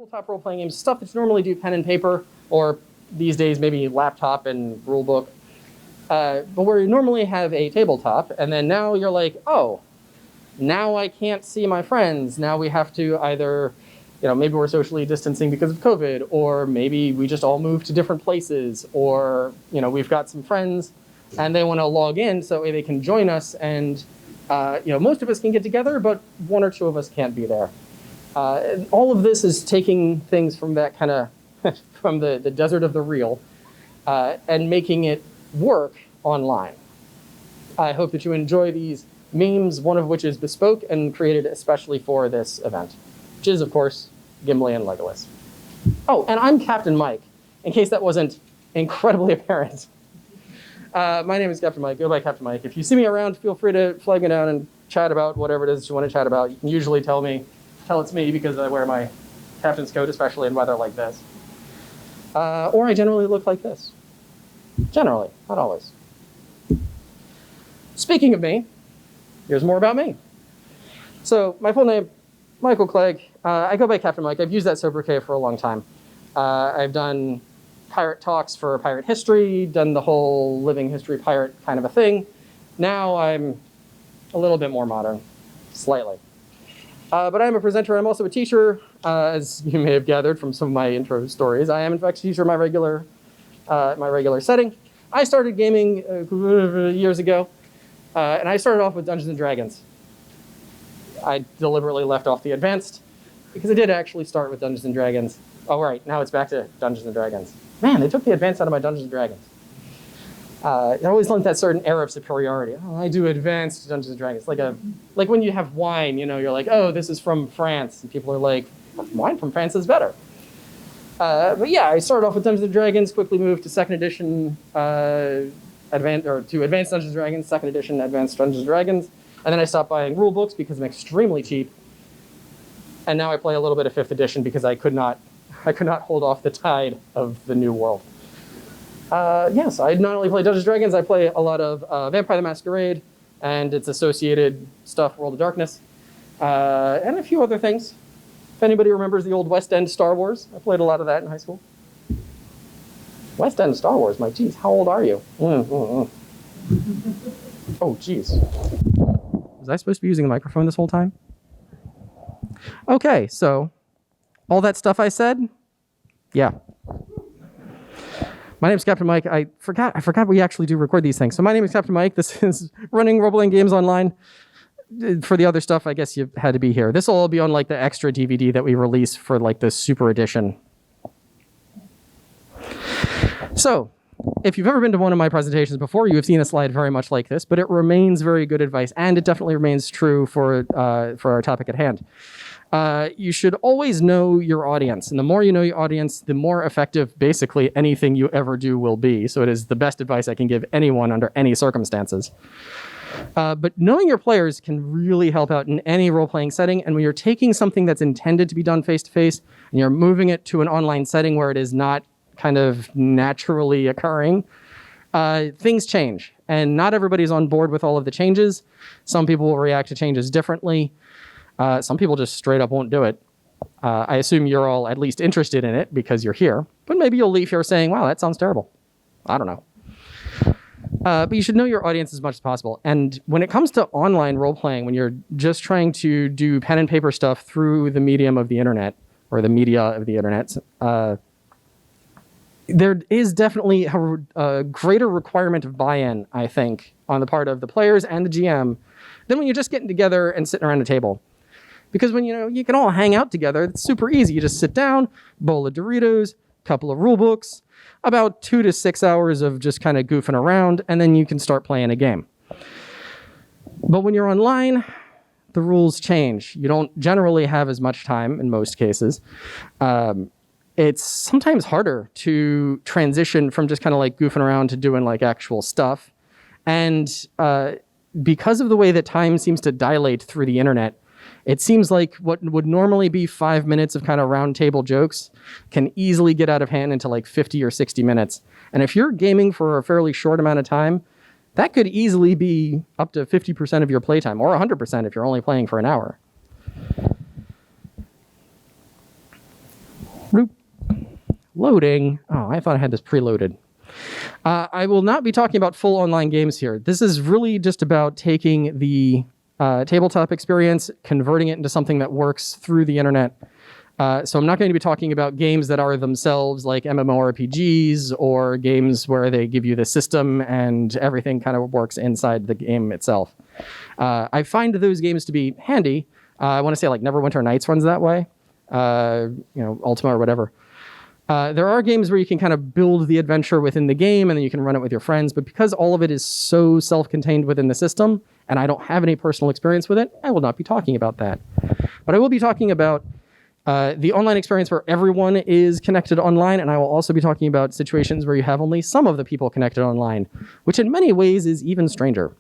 tabletop role-playing games, stuff that you normally do pen and paper, or these days maybe laptop and rule book, but where you normally have a tabletop, and then now you're like, oh, now I can't see my friends. Now we have to either, maybe we're socially distancing because of COVID, or maybe we just all moved to different places, or, we've got some friends and they want to log in so they can join us, and, most of us can get together, but one or two of us can't be there. And all of this is taking things from that kind of, from the desert of the real, and making it work online. I hope that you enjoy these memes, one of which is bespoke and created especially for this event, which is, of course, Gimli and Legolas. Oh, and I'm Captain Mike, in case that wasn't incredibly apparent. My name is Captain Mike. Go by Captain Mike. If you see me around, feel free to flag me down and chat about whatever it is you want to chat about. You can usually tell it's me because I wear my captain's coat, especially in weather like this. Or I generally look like this. Generally, not always. Speaking of me, here's more about me. So my full name, Michael Clegg. I go by Captain Mike. I've used that sobriquet for a long time. I've done pirate talks for pirate history, done the whole living history pirate kind of a thing. Now I'm a little bit more modern, slightly. But I'm a presenter. I'm also a teacher, as you may have gathered from some of my intro stories. I am, in fact, a teacher in my regular setting. I started gaming years ago, and I started off with Dungeons & Dragons. I deliberately left off the advanced, because I did actually start with Dungeons & Dragons. Oh, right, now it's back to Dungeons & Dragons. Man, they took the advanced out of my Dungeons & Dragons. I always lent that certain air of superiority. Oh, I do advanced Dungeons & Dragons. Like when you have wine, you're like, oh, this is from France. And people are like, wine from France is better. But yeah, I started off with Dungeons & Dragons, quickly moved to second edition, Advanced Dungeons & Dragons, second edition Advanced Dungeons & Dragons. And then I stopped buying rule books because I'm extremely cheap. And now I play a little bit of fifth edition because I could not hold off the tide of the new world. Yes, I not only play Dungeons & Dragons, I play a lot of Vampire the Masquerade and its associated stuff, World of Darkness, and a few other things. If anybody remembers the old West End Star Wars, I played a lot of that in high school. West End Star Wars, my geez, how old are you? Oh, geez. Was I supposed to be using a microphone this whole time? Okay, so all that stuff I said, yeah. My name is Captain Mike. I forgot we actually do record these things. So my name is Captain Mike. This is running role-playing games online. For the other stuff, I guess you had to be here. This will all be on like the extra DVD that we release for like the super edition. So if you've ever been to one of my presentations before, you have seen a slide very much like this, but it remains very good advice, and it definitely remains true for our topic at hand. You should always know your audience, and the more you know your audience, the more effective basically anything you ever do will be. So it is the best advice I can give anyone under any circumstances. But knowing your players can really help out in any role-playing setting, and when you're taking something that's intended to be done face-to-face, and you're moving it to an online setting where it is not kind of naturally occurring, things change, and not everybody's on board with all of the changes. Some people will react to changes differently. Some people just straight up won't do it. I assume you're all at least interested in it because you're here, but maybe you'll leave here saying, wow, that sounds terrible. I don't know. But you should know your audience as much as possible. And when it comes to online role-playing, when you're just trying to do pen and paper stuff through the medium of the internet, or the media of the internet, there is definitely a greater requirement of buy-in, I think, on the part of the players and the GM than when you're just getting together and sitting around a table. Because when you can all hang out together, it's super easy. You just sit down, bowl of Doritos, couple of rule books, about 2 to 6 hours of just kind of goofing around, and then you can start playing a game. But when you're online, the rules change. You don't generally have as much time in most cases. It's sometimes harder to transition from just kind of like goofing around to doing like actual stuff. And because of the way that time seems to dilate through the internet, it seems like what would normally be 5 minutes of kind of round table jokes can easily get out of hand into like 50 or 60 minutes. And if you're gaming for a fairly short amount of time, that could easily be up to 50% of your playtime, or 100% if you're only playing for an hour. Loading. Oh, I thought I had this preloaded. I will not be talking about full online games here. This is really just about taking the tabletop experience, converting it into something that works through the internet. So I'm not going to be talking about games that are themselves like MMORPGs or games where they give you the system and everything kind of works inside the game itself. I find those games to be handy. I want to say like Neverwinter Nights runs that way, Ultima or whatever. There are games where you can kind of build the adventure within the game and then you can run it with your friends. But because all of it is so self-contained within the system and I don't have any personal experience with it, I will not be talking about that. But I will be talking about the online experience where everyone is connected online, and I will also be talking about situations where you have only some of the people connected online, which in many ways is even stranger.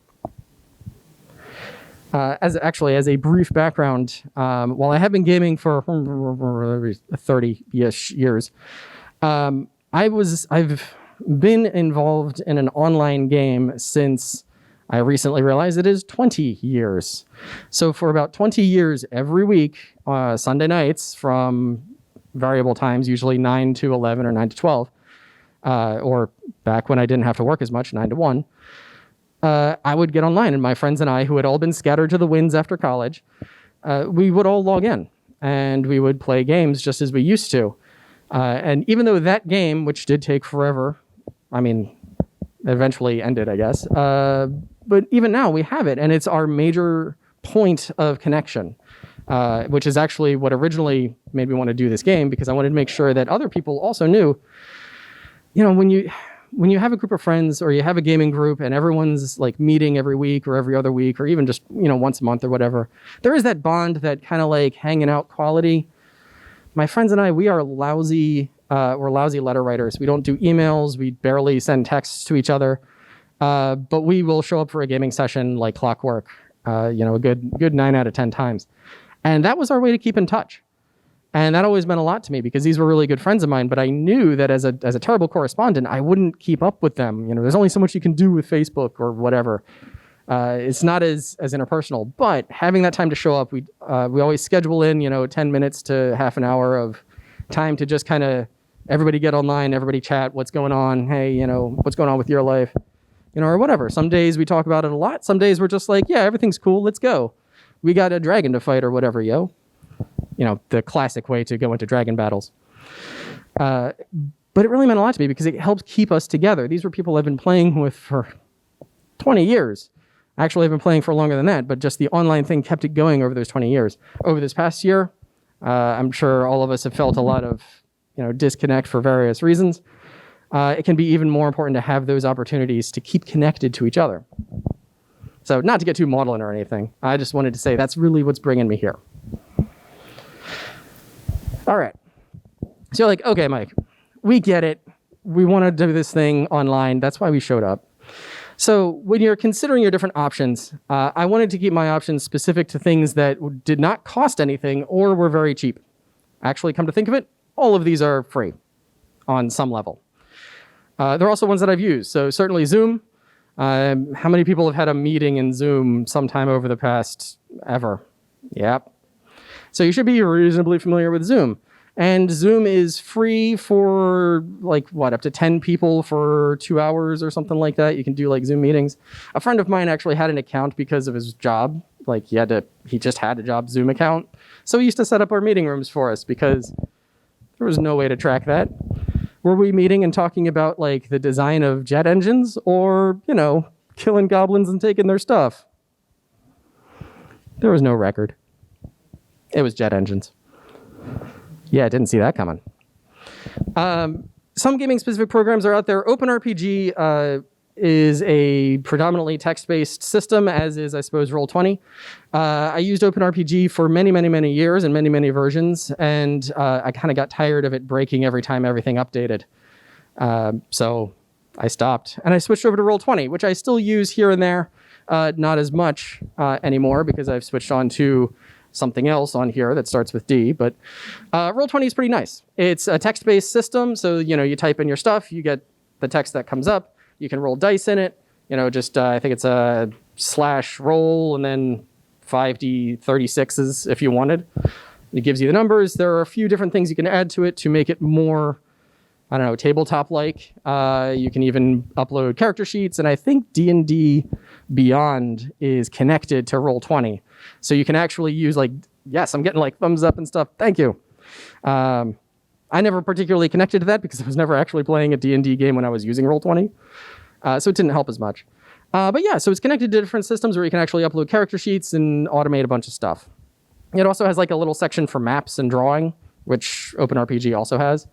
As a brief background, while I have been gaming for 30-ish years, I've been involved in an online game since I recently realized it is 20 years. So for about 20 years, every week, Sunday nights from variable times, usually 9 to 11 or 9 to 12, or back when I didn't have to work as much, 9 to 1, I would get online, and my friends and I, who had all been scattered to the winds after college, we would all log in, and we would play games just as we used to. And even though that game, which did take forever, eventually ended, I guess, but even now we have it, and it's our major point of connection, which is actually what originally made me want to do this game, because I wanted to make sure that other people also knew, when you have a group of friends or you have a gaming group and everyone's like meeting every week or every other week or even just, once a month or whatever, there is that bond, that kind of like hanging out quality. My friends and I, we are lousy. We're lousy letter writers. We don't do emails. We barely send texts to each other. But we will show up for a gaming session like clockwork, a good 9 out of 10 times. And that was our way to keep in touch. And that always meant a lot to me because these were really good friends of mine. But I knew that as a terrible correspondent, I wouldn't keep up with them. There's only so much you can do with Facebook or whatever. It's not as interpersonal. But having that time to show up, we always schedule in 10 minutes to half an hour of time to just kind of everybody get online, everybody chat, what's going on, hey, what's going on with your life, or whatever. Some days we talk about it a lot. Some days we're just like, yeah, everything's cool, let's go. We got a dragon to fight or whatever, yo. The classic way to go into dragon battles. But it really meant a lot to me because it helped keep us together. These were people I've been playing with for 20 years. Actually, I've been playing for longer than that, but just the online thing kept it going over those 20 years. Over this past year, I'm sure all of us have felt a lot of disconnect for various reasons. It can be even more important to have those opportunities to keep connected to each other. So not to get too maudlin or anything, I just wanted to say that's really what's bringing me here. All right. So you're like, okay, Mike, we get it. We want to do this thing online. That's why we showed up. So when you're considering your different options, I wanted to keep my options specific to things that did not cost anything or were very cheap. Actually, come to think of it, all of these are free on some level. There are also ones that I've used. So certainly Zoom. How many people have had a meeting in Zoom sometime over the past ever? Yep. So you should be reasonably familiar with Zoom. And Zoom is free for up to 10 people for 2 hours or something like that. You can do Zoom meetings. A friend of mine actually had an account because of his job. He just had a job Zoom account. So he used to set up our meeting rooms for us because there was no way to track that. Were we meeting and talking about the design of jet engines or, killing goblins and taking their stuff? There was no record. It was jet engines. Yeah, I didn't see that coming. Some gaming-specific programs are out there. OpenRPG is a predominantly text-based system, as is, I suppose, Roll20. I used OpenRPG for many, many, many years and many, many versions, and I kind of got tired of it breaking every time everything updated. So I stopped, and I switched over to Roll20, which I still use here and there, not as much anymore because I've switched on to something else on here that starts with D, but Roll20 is pretty nice. It's a text-based system, so you type in your stuff, you get the text that comes up, you can roll dice in it, I think it's a /roll and then 5d36s if you wanted. It gives you the numbers. There are a few different things you can add to it to make it more, I don't know, tabletop-like. You can even upload character sheets, and I think D&D Beyond is connected to Roll20. So you can actually use, like, yes, I'm getting, like, thumbs up and stuff. Thank you. I never particularly connected to that because I was never actually playing a D&D game when I was using Roll20. So it didn't help as much. But yeah, so it's connected to different systems where you can actually upload character sheets and automate a bunch of stuff. It also has like a little section for maps and drawing, which OpenRPG also has.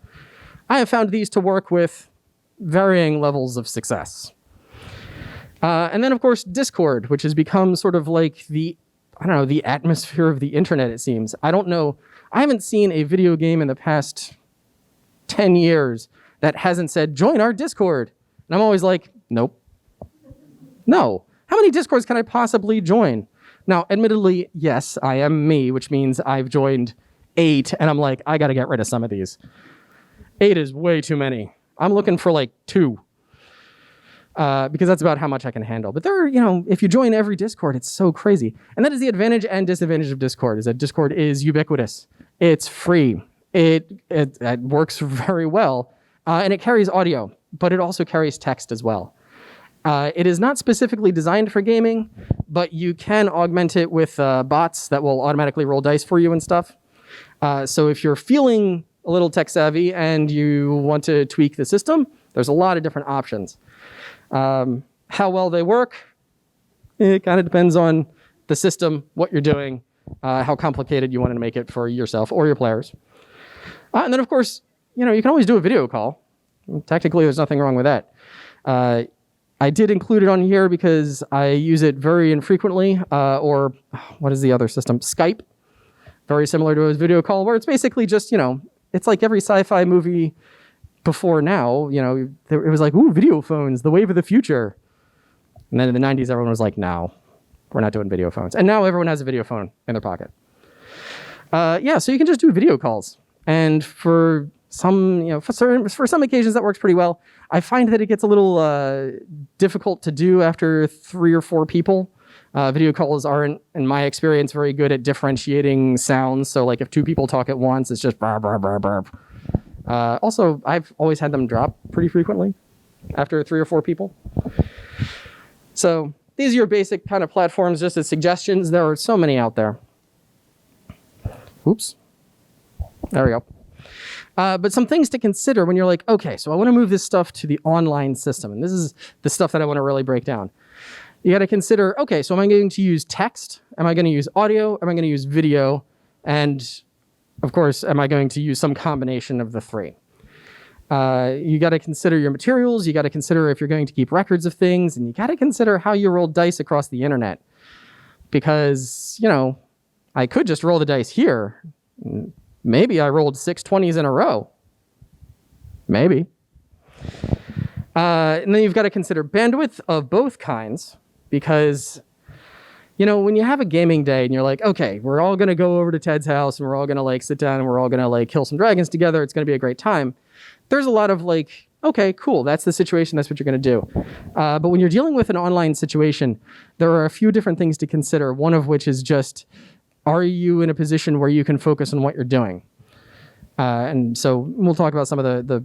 I have found these to work with varying levels of success. And then, of course, Discord, which has become sort of like the, I don't know, the atmosphere of the internet, it seems. I don't know. I haven't seen a video game in the past 10 years that hasn't said, join our Discord. And I'm always like, nope. No. How many Discords can I possibly join? Now, admittedly, yes, I am me, which means I've joined 8, and I'm like, I got to get rid of some of these. 8 is way too many. I'm looking for like 2. Because that's about how much I can handle. But there are, if you join every Discord, it's so crazy. And that is the advantage and disadvantage of Discord, is that Discord is ubiquitous. It's free. It works very well. And it carries audio, but it also carries text as well. It is not specifically designed for gaming, but you can augment it with bots that will automatically roll dice for you and stuff. So if you're feeling a little tech savvy and you want to tweak the system, there's a lot of different options. How well they work, it kind of depends on the system, what you're doing, how complicated you want to make it for yourself or your players. And then, of course, you can always do a video call. Technically, there's nothing wrong with that. I did include it on here because I use it very infrequently, or what is the other system? Skype. Very similar to a video call, where it's basically just, it's like every sci-fi movie before now, it was like, ooh, video phones, the wave of the future. And then in the 90s, everyone was like, no, we're not doing video phones. And now everyone has a video phone in their pocket. So you can just do video calls. And for some, for some occasions that works pretty well. I find that it gets a little difficult to do after 3 or 4 people. Video calls aren't, in my experience, very good at differentiating sounds. So like if 2 people talk at once, it's just burp, burp, burp, burp. Also, I've always had them drop pretty frequently after 3 or 4 people. So these are your basic kind of platforms, just as suggestions. There are so many out there. Oops. There we go. But some things to consider when you're like, okay, so I want to move this stuff to the online system. And this is the stuff that I want to really break down. You got to consider, okay, so am I going to use text? Am I going to use audio? Am I going to use video? And of course, am I going to use some combination of the 3? You got to consider your materials. You got to consider if you're going to keep records of things. And you got to consider how you roll dice across the internet. Because, I could just roll the dice here. Maybe I rolled 6 20s in a row. Maybe. And then you've got to consider bandwidth of both kinds, because, when you have a gaming day and you're like, okay, we're all going to go over to Ted's house and we're all going to sit down and we're all going to kill some dragons together. It's going to be a great time. There's a lot of okay, cool. That's the situation. That's what you're going to do. But when you're dealing with an online situation, there are a few different things to consider. One of which is just, are you in a position where you can focus on what you're doing? And so we'll talk about some of the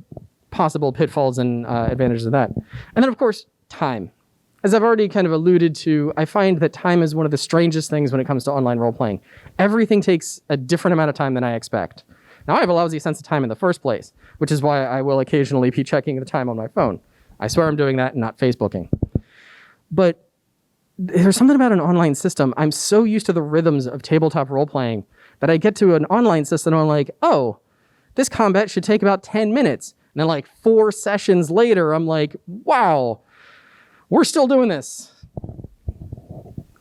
possible pitfalls and advantages of that. And then, of course, time. As I've already kind of alluded to, I find that time is one of the strangest things when it comes to online role-playing. Everything takes a different amount of time than I expect. Now, I have a lousy sense of time in the first place, which is why I will occasionally be checking the time on my phone. I swear I'm doing that and not Facebooking. But there's something about an online system. I'm so used to the rhythms of tabletop role-playing that I get to an online system and I'm like, oh, this combat should take about 10 minutes. And then 4 sessions later, I'm like, wow, we're still doing this.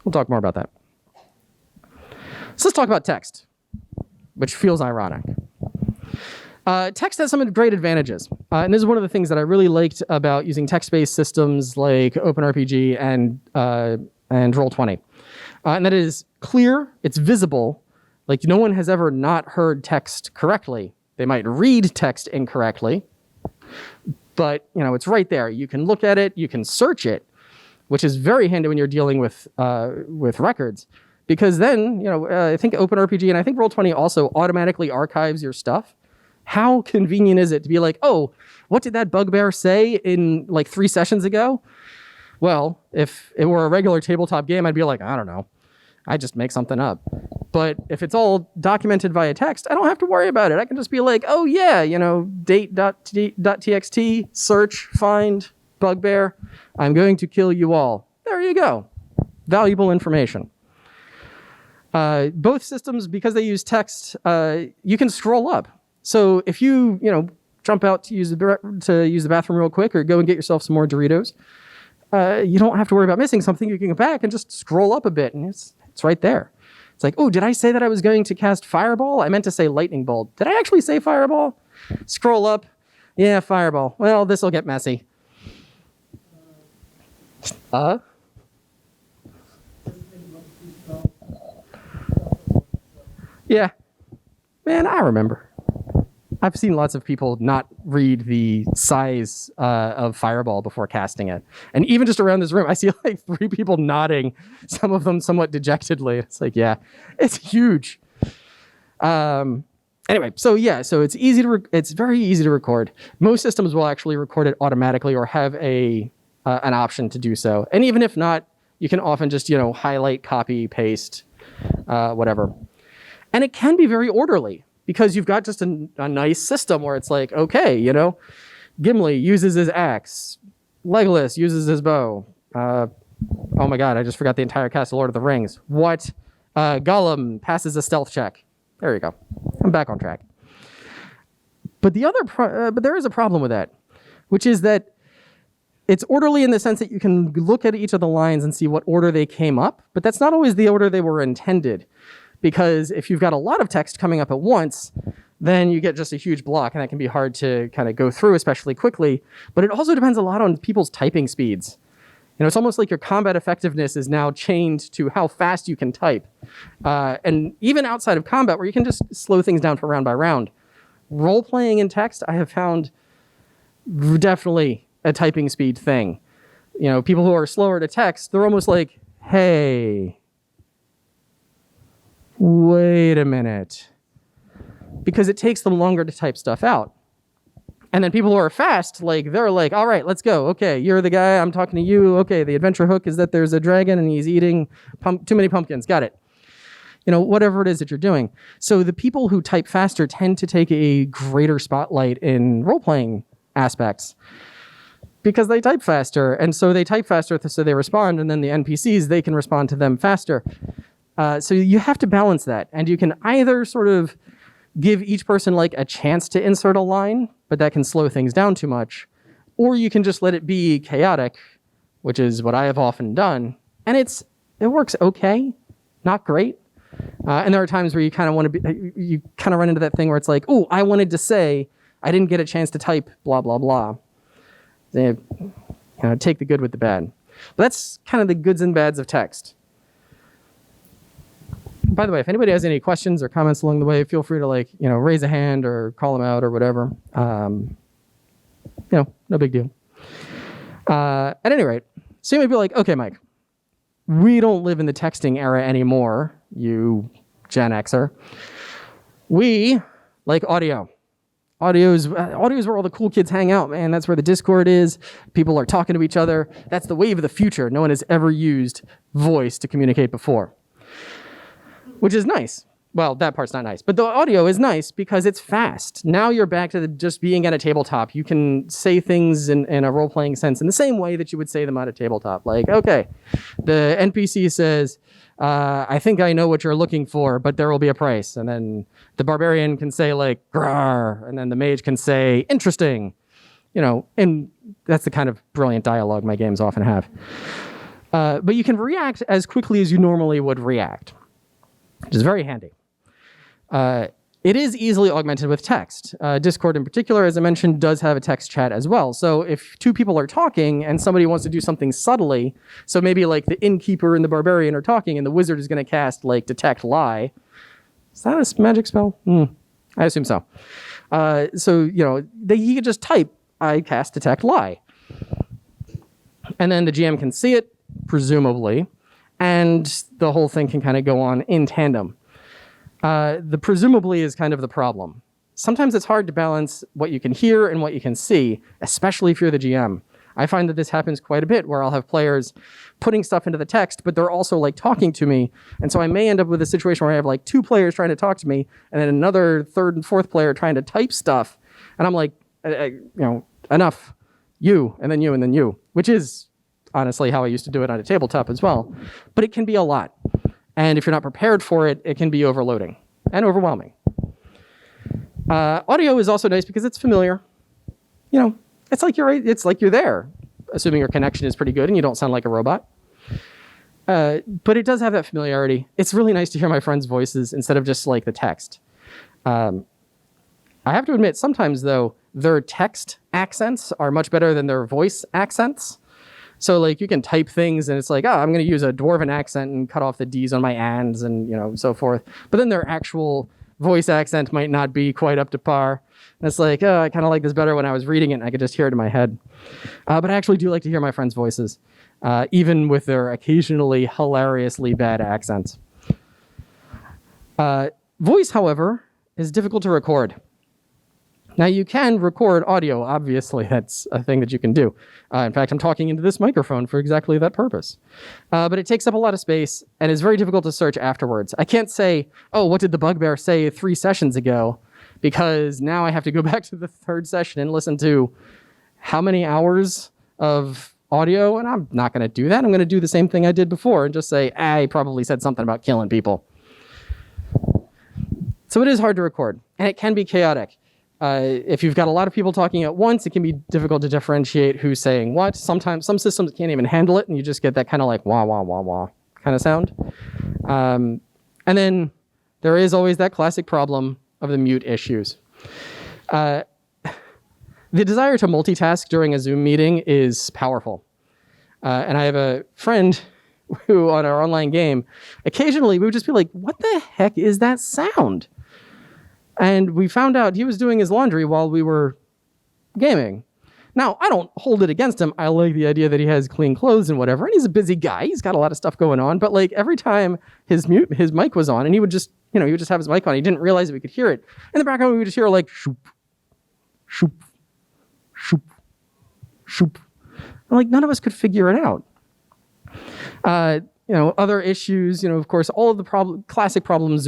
We'll talk more about that. So let's talk about text, which feels ironic. Text has some great advantages. And this is one of the things that I really liked about using text-based systems like OpenRPG and Roll20. And that is clear, it's visible. No one has ever not heard text correctly. They might read text incorrectly, but it's right there. You can look at it, you can search it, which is very handy when you're dealing with records. because then, I think OpenRPG and I think Roll20 also automatically archives your stuff. How convenient is it to be like, oh, what did that bugbear say in like 3 sessions ago? Well, if it were a regular tabletop game, I'd be like, I don't know. I just make something up. But if it's all documented via text, I don't have to worry about it. I can just be like, oh yeah, date.txt, search, find, bugbear. I'm going to kill you all. There you go. Valuable information. Both systems, because they use text, you can scroll up. So if you, jump out to use the bathroom real quick or go and get yourself some more Doritos, you don't have to worry about missing something. You can go back and just scroll up a bit, and it's right there. It's like, oh, did I say that I was going to cast Fireball? I meant to say Lightning Bolt. Did I actually say Fireball? Scroll up. Yeah, Fireball. Well, this will get messy. Yeah. Man, I remember. I've seen lots of people not read the size of Fireball before casting it. And even just around this room, I see like 3 people nodding, some of them somewhat dejectedly. It's like, yeah, it's huge. Anyway, so it's very easy to record. Most systems will actually record it automatically or have an option to do so. And even if not, you can often just, highlight, copy, paste, whatever. And it can be very orderly, because you've got just a nice system where it's like, okay, Gimli uses his axe, Legolas uses his bow. Oh my God, I just forgot the entire cast of Lord of the Rings. What? Gollum passes a stealth check. There you go. I'm back on track. But but there is a problem with that, which is that it's orderly in the sense that you can look at each of the lines and see what order they came up, but that's not always the order they were intended. Because if you've got a lot of text coming up at once, then you get just a huge block, and that can be hard to kind of go through, especially quickly. But it also depends a lot on people's typing speeds. It's almost like your combat effectiveness is now chained to how fast you can type. And even outside of combat, where you can just slow things down for round by round, role-playing in text, I have found definitely a typing speed thing. People who are slower to text, they're almost like, hey, wait a minute, because it takes them longer to type stuff out. And then people who are fast, they're like, all right, let's go. Okay, you're the guy, I'm talking to you. Okay, the adventure hook is that there's a dragon and he's eating too many pumpkins. Got it. Whatever it is that you're doing. So the people who type faster tend to take a greater spotlight in role-playing aspects because they type faster. And so they type faster, so they respond, and then the NPCs, they can respond to them faster. So you have to balance that, and you can either sort of give each person a chance to insert a line, but that can slow things down too much, or you can just let it be chaotic, which is what I have often done, and it works okay, not great. And there are times where you kind of want to you kind of run into that thing where it's like, oh, I wanted to say, I didn't get a chance to type blah blah blah. Take the good with the bad. But that's kind of the goods and bads of text. By the way, if anybody has any questions or comments along the way, feel free to raise a hand or call them out or whatever. No big deal. At any rate, so you may be like, okay, Mike, we don't live in the texting era anymore, you Gen Xer. We like audio. Audio is where all the cool kids hang out, man. That's where the Discord is. People are talking to each other. That's the wave of the future. No one has ever used voice to communicate before. Which is nice. Well, that part's not nice. But the audio is nice because it's fast. Now you're back to just being at a tabletop. You can say things in a role-playing sense in the same way that you would say them at a tabletop. Like, okay, the NPC says, I think I know what you're looking for, but there will be a price. And then the barbarian can say, grar. And then the mage can say, interesting. And that's the kind of brilliant dialogue my games often have. But you can react as quickly as you normally would react, which is very handy. It is easily augmented with text. Discord in particular, as I mentioned, does have a text chat as well. So if 2 people are talking and somebody wants to do something subtly, so maybe the innkeeper and the barbarian are talking and the wizard is going to cast detect lie. Is that a magic spell? I assume so. He could just type, I cast detect lie. And then the GM can see it, presumably, and the whole thing can kind of go on in tandem. The presumably is kind of the problem. Sometimes it's hard to balance what you can hear and what you can see, especially if you're the GM. I find that this happens quite a bit, where I'll have players putting stuff into the text, but they're also like talking to me. And so I may end up with a situation where I have like 2 players trying to talk to me, and then another 3rd and 4th player trying to type stuff. And I'm like, enough, you, and then you, and then you, which is honestly how I used to do it on a tabletop as well. But it can be a lot. And if you're not prepared for it, it can be overloading and overwhelming. Audio is also nice because it's familiar. It's like you're there, assuming your connection is pretty good and you don't sound like a robot. But it does have that familiarity. It's really nice to hear my friends' voices instead of just like the text. I have to admit, sometimes though, their text accents are much better than their voice accents. So like you can type things and it's like, I'm going to use a dwarven accent and cut off the D's on my ands and so forth. But then their actual voice accent might not be quite up to par. And it's like, I kind of like this better when I was reading it and I could just hear it in my head. But I actually do like to hear my friends' voices, even with their occasionally hilariously bad accents. Voice, however, is difficult to record. Now, you can record audio, obviously. That's a thing that you can do. In fact, I'm talking into this microphone for exactly that purpose. But it takes up a lot of space and is very difficult to search afterwards. I can't say, what did the bugbear say 3 sessions ago? Because now I have to go back to the 3rd session and listen to how many hours of audio, and I'm not going to do that. I'm going to do the same thing I did before and just say, I probably said something about killing people. So it is hard to record, and it can be chaotic. If you've got a lot of people talking at once, it can be difficult to differentiate who's saying what. Sometimes some systems can't even handle it, and you just get that kind of like wah, wah, wah, wah kind of sound. And then there is always that classic problem of the mute issues. The desire to multitask during a Zoom meeting is powerful. And I have a friend who, on our online game, occasionally we would just be like, what the heck is that sound? And we found out he was doing his laundry while we were gaming. Now, I don't hold it against him. I like the idea that he has clean clothes and whatever, and he's a busy guy. He's got a lot of stuff going on. But like every time his mic was on, and he would just have his mic on. He didn't realize that we could hear it. In the background, we would just hear like shoop, shoop, shoop, shoop. And like none of us could figure it out. Other issues. Of course, all of the classic problems.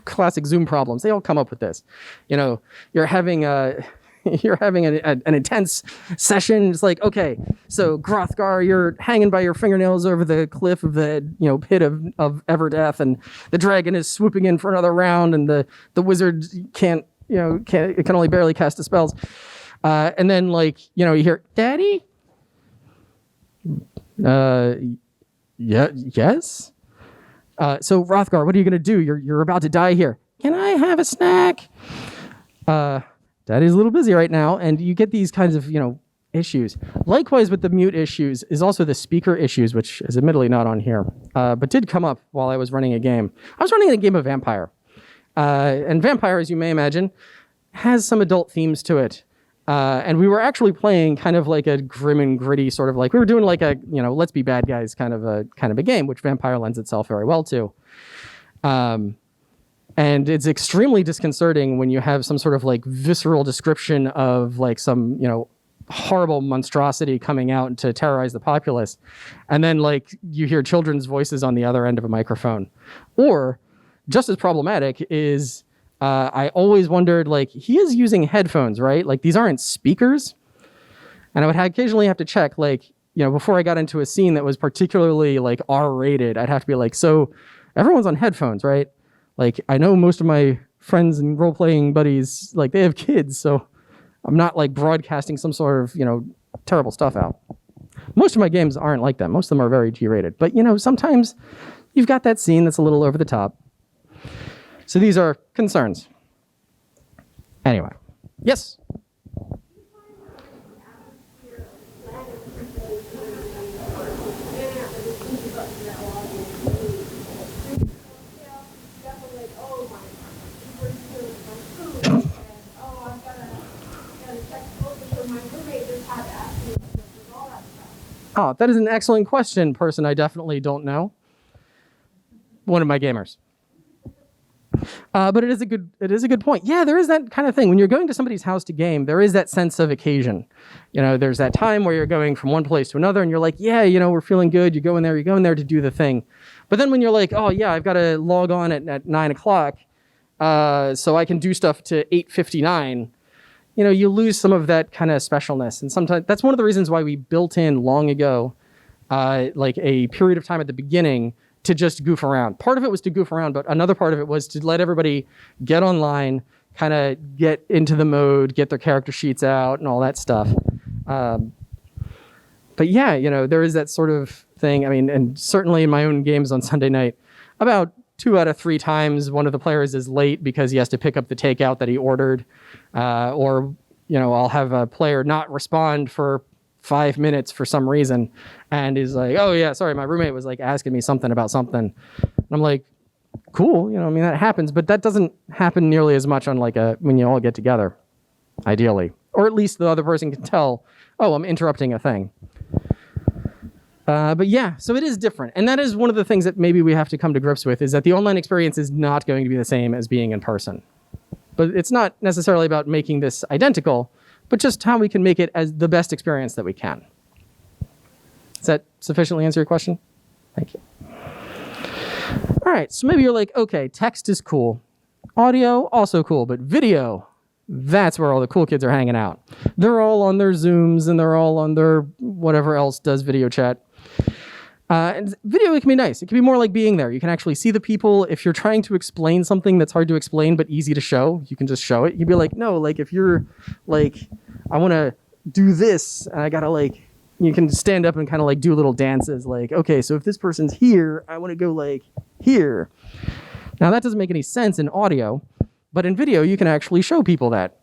Classic Zoom problems. They all come up with this. You're having an intense session. It's like, okay, so Grothgar, you're hanging by your fingernails over the cliff of the pit of Everdeath, and the dragon is swooping in for another round, and the wizard can only barely cast the spells. And then you hear, Daddy? Yes? So Rothgar, what are you going to do? You're about to die here. Can I have a snack? Daddy's a little busy right now. And you get these kinds of, issues. Likewise with the mute issues is also the speaker issues, which is admittedly not on here, but did come up while I was running a game. I was running a game of Vampire. And Vampire, as you may imagine, has some adult themes to it. And we were actually playing kind of like a grim and gritty sort of like, we were doing like a, let's be bad guys kind of a game, which Vampire lends itself very well to. And it's extremely disconcerting when you have some sort of like visceral description of like some, horrible monstrosity coming out to terrorize the populace. And then like you hear children's voices on the other end of a microphone. Or just as problematic is, I always wondered, like, he is using headphones, right? Like, these aren't speakers. And I would occasionally have to check, like, before I got into a scene that was particularly, like, R-rated, I'd have to be like, so everyone's on headphones, right? Like, I know most of my friends and role-playing buddies, like, they have kids, so I'm not, like, broadcasting some sort of, terrible stuff out. Most of my games aren't like that. Most of them are very G-rated. But, sometimes you've got that scene that's a little over the top. So these are concerns. Anyway, yes? Oh, that is an excellent question, person I definitely don't know. One of my gamers. But it is a good point. Yeah, there is that kind of thing. When you're going to somebody's house to game, there is that sense of occasion. You know, there's that time where you're going from one place to another and you're like, yeah, you know, we're feeling good. You go in there to do the thing. But then when you're like, oh yeah, I've got to log on at 9 o'clock so I can do stuff to 8:59, you know, you lose some of that kind of specialness. And sometimes that's one of the reasons why we built in long ago, like a period of time at the beginning to just goof around. Part of it was to goof around, but another part of it was to let everybody get online, kind of get into the mode, get their character sheets out and all that stuff. But yeah, you know, there is that sort of thing. I mean, and certainly in my own games on Sunday night, about 2 out of 3 times one of the players is late because he has to pick up the takeout that he ordered. Or, you know, I'll have a player not respond for 5 minutes for some reason and is like, oh yeah, sorry, my roommate was like asking me something about something. And I'm like, cool, you know, I mean, that happens, but that doesn't happen nearly as much on like when you all get together, ideally. Or at least the other person can tell, oh, I'm interrupting a thing. But yeah, so it is different. And that is one of the things that maybe we have to come to grips with, is that the online experience is not going to be the same as being in person. But it's not necessarily about making this identical, but just how we can make it as the best experience that we can. Does that sufficiently answer your question? Thank you. All right, so maybe you're like, okay, text is cool. Audio, also cool, but video, that's where all the cool kids are hanging out. They're all on their Zooms and they're all on their whatever else does video chat. And video, it can be nice. It can be more like being there. You can actually see the people. If you're trying to explain something that's hard to explain but easy to show, you can just show it. You'd be like, no, like if you're like, I want to do this, and I got to like, you can stand up and kind of like do little dances. Like, okay, so if this person's here, I want to go like here. Now that doesn't make any sense in audio, but in video, you can actually show people that.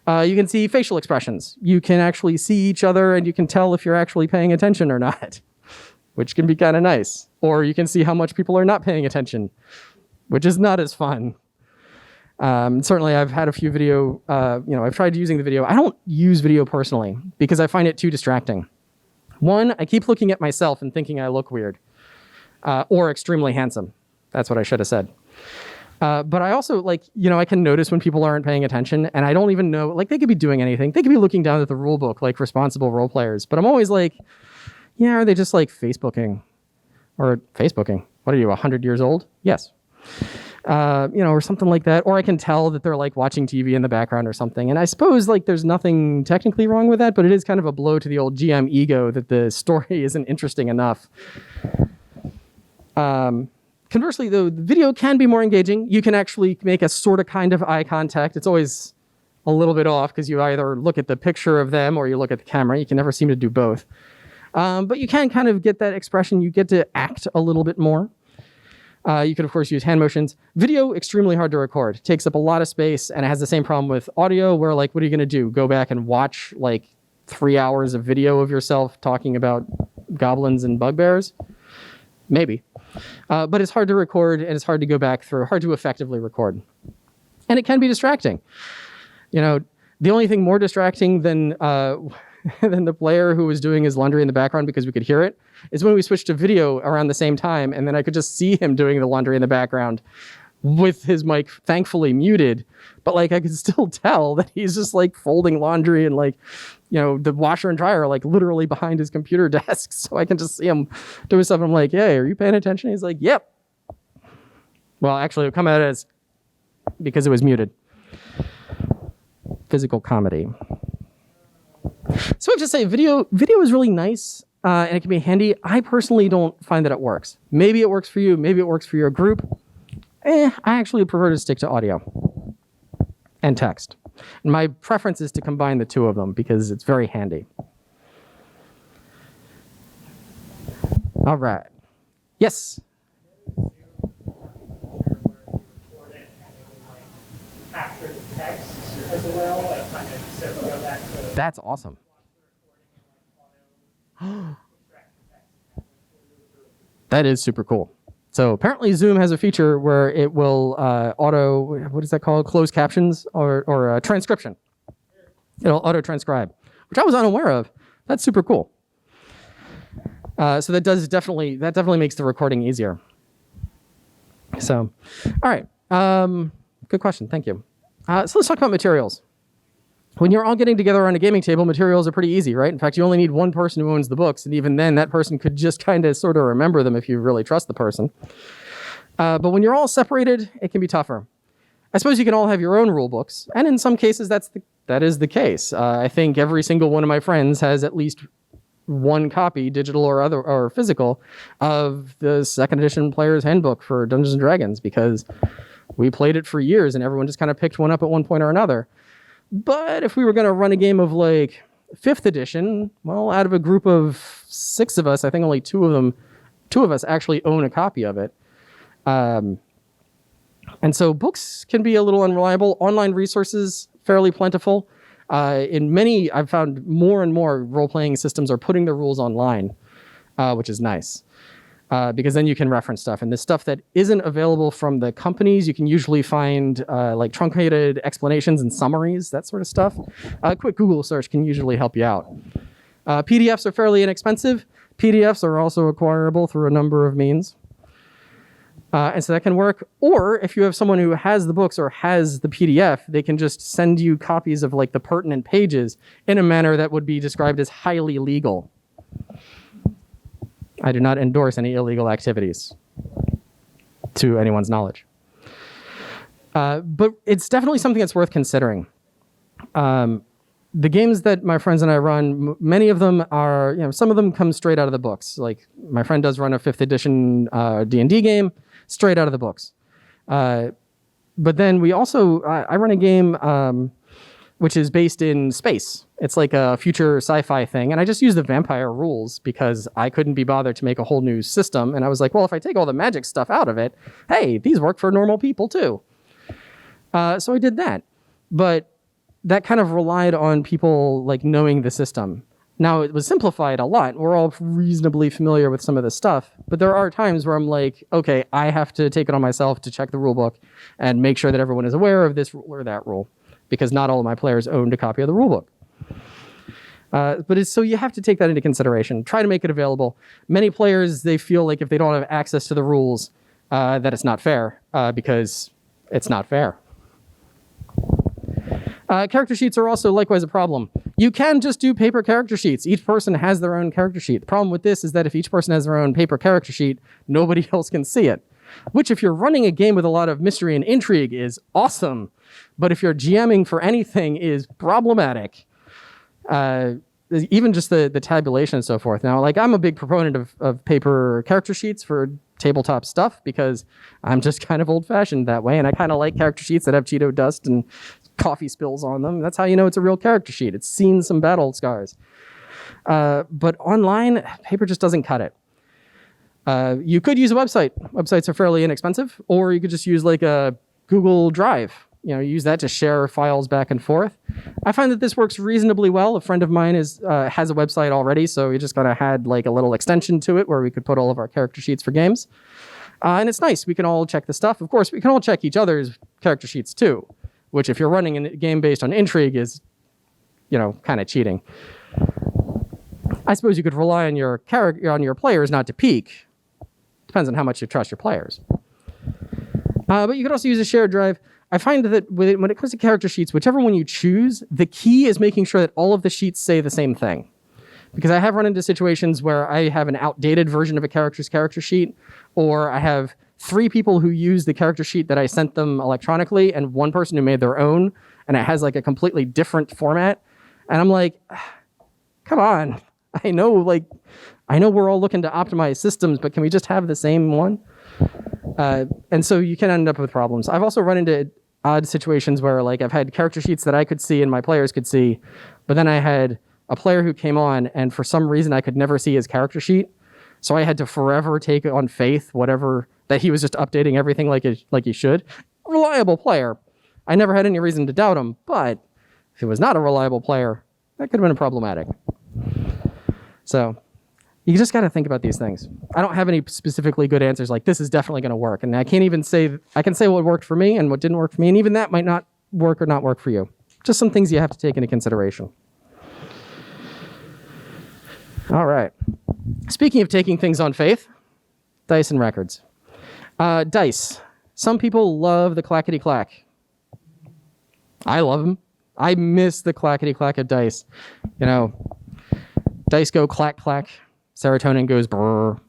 You can see facial expressions. You can actually see each other and you can tell if you're actually paying attention or not, which can be kind of nice. Or you can see how much people are not paying attention, which is not as fun. Certainly I've had a few video, I've tried using the video. I don't use video personally because I find it too distracting. One, I keep looking at myself and thinking I look weird or extremely handsome. That's what I should have said. But I also I can notice when people aren't paying attention and I don't even know, like they could be doing anything. They could be looking down at the rule book like responsible role players. But I'm always like, yeah, are they just like Facebooking? Or Facebooking? What are you, 100 years old? Yes. Or something like that. Or I can tell that they're like watching TV in the background or something. And I suppose like there's nothing technically wrong with that, but it is kind of a blow to the old GM ego that the story isn't interesting enough. Conversely, though, the video can be more engaging. You can actually make a sort of kind of eye contact. It's always a little bit off because you either look at the picture of them or you look at the camera. You can never seem to do both. But you can kind of get that expression. You get to act a little bit more. You could, of course, use hand motions. Video, extremely hard to record. It takes up a lot of space, and it has the same problem with audio where, like, what are you going to do? Go back and watch, like, 3 hours of video of yourself talking about goblins and bugbears? Maybe. But it's hard to record, and it's hard to go back through, hard to effectively record. And it can be distracting. You know, the only thing more distracting than the player who was doing his laundry in the background because we could hear it is when we switched to video around the same time, and then I could just see him doing the laundry in the background with his mic thankfully muted, but like I could still tell that he's just like folding laundry and like, you know, the washer and dryer are like literally behind his computer desk, so I can just see him doing stuff. I'm like, hey, are you paying attention? He's like, yep. Well, actually, it would come out as because it was muted. Physical comedy. So I have to say, video is really nice, and it can be handy. I personally don't find that it works. Maybe it works for you. Maybe it works for your group. I actually prefer to stick to audio and text. And my preference is to combine the two of them because it's very handy. All right. Yes? That's awesome. That is super cool. So apparently Zoom has a feature where it will what is that called? Closed captions or transcription. It'll auto transcribe, which I was unaware of. That's super cool. So that definitely makes the recording easier. So, all right. Good question. Thank you. So let's talk about materials. When you're all getting together on a gaming table, materials are pretty easy, right? In fact, you only need one person who owns the books, and even then, that person could just kind of sort of remember them if you really trust the person. But when you're all separated, it can be tougher. I suppose you can all have your own rule books, and in some cases, that is the case. I think every single one of my friends has at least one copy, digital or physical, of the second edition Player's Handbook for Dungeons & Dragons, because we played it for years, and everyone just kind of picked one up at one point or another. But if we were going to run a game of like 5th edition, well, out of a group of 6 of us, I think only 2 of us actually own a copy of it. And so books can be a little unreliable. Online resources, fairly plentiful. In many, I've found more and more role-playing systems are putting their rules online, which is nice. Because then you can reference stuff. And the stuff that isn't available from the companies, you can usually find like truncated explanations and summaries, that sort of stuff. A quick Google search can usually help you out. PDFs are fairly inexpensive. PDFs are also acquirable through a number of means. And so that can work. Or if you have someone who has the books or has the PDF, they can just send you copies of like the pertinent pages in a manner that would be described as highly legal. I do not endorse any illegal activities to anyone's knowledge. But it's definitely something that's worth considering. The games that my friends and I run, many of them are, some of them come straight out of the books. Like my friend does run a 5th edition D&D game straight out of the books. But then we also, I run a game which is based in space. It's like a future sci-fi thing. And I just use the vampire rules because I couldn't be bothered to make a whole new system. And I was like, well, if I take all the magic stuff out of it, hey, these work for normal people too. So I did that. But that kind of relied on people like knowing the system. Now it was simplified a lot. We're all reasonably familiar with some of this stuff, but there are times where I'm like, okay, I have to take it on myself to check the rule book and make sure that everyone is aware of this rule or that rule, because not all of my players owned a copy of the rule book. So you have to take that into consideration. Try to make it available. Many players, they feel like if they don't have access to the rules, that it's not fair, because it's not fair. Character sheets are also likewise a problem. You can just do paper character sheets. Each person has their own character sheet. The problem with this is that if each person has their own paper character sheet, nobody else can see it. Which, if you're running a game with a lot of mystery and intrigue, is awesome. But if you're GMing for anything, is problematic. Even just the tabulation and so forth. Now, like, I'm a big proponent of paper character sheets for tabletop stuff because I'm just kind of old-fashioned that way, and I kind of like character sheets that have Cheeto dust and coffee spills on them. That's how you know it's a real character sheet. It's seen some battle scars. But online, paper just doesn't cut it. You could use a website. Websites are fairly inexpensive, or you could just use like a Google Drive. Use that to share files back and forth. I find that this works reasonably well. A friend of mine has a website already, so we just kind of had like a little extension to it where we could put all of our character sheets for games. And it's nice. We can all check the stuff. Of course, we can all check each other's character sheets too, which if you're running a game based on intrigue is, kind of cheating. I suppose you could rely on your players not to peek. Depends on how much you trust your players. But you could also use a shared drive. I find that when it comes to character sheets, whichever one you choose, the key is making sure that all of the sheets say the same thing. Because I have run into situations where I have an outdated version of a character's character sheet, or I have 3 people who use the character sheet that I sent them electronically, and 1 person who made their own, and it has like a completely different format. And I'm like, come on. I know we're all looking to optimize systems, but can we just have the same one? And so you can end up with problems. I've also run into odd situations where like I've had character sheets that I could see and my players could see, but then I had a player who came on and for some reason I could never see his character sheet. So I had to forever take on faith, that he was just updating everything like he should. Reliable player. I never had any reason to doubt him, but if he was not a reliable player, that could have been problematic. So you just got to think about these things. I don't have any specifically good answers like this is definitely going to work. And I can say what worked for me and what didn't work for me. And even that might not work or not work for you. Just some things you have to take into consideration. All right. Speaking of taking things on faith, dice and records. Dice. Some people love the clackety-clack. I love them. I miss the clackety-clack of dice. You know, dice go clack-clack. Serotonin goes brrr.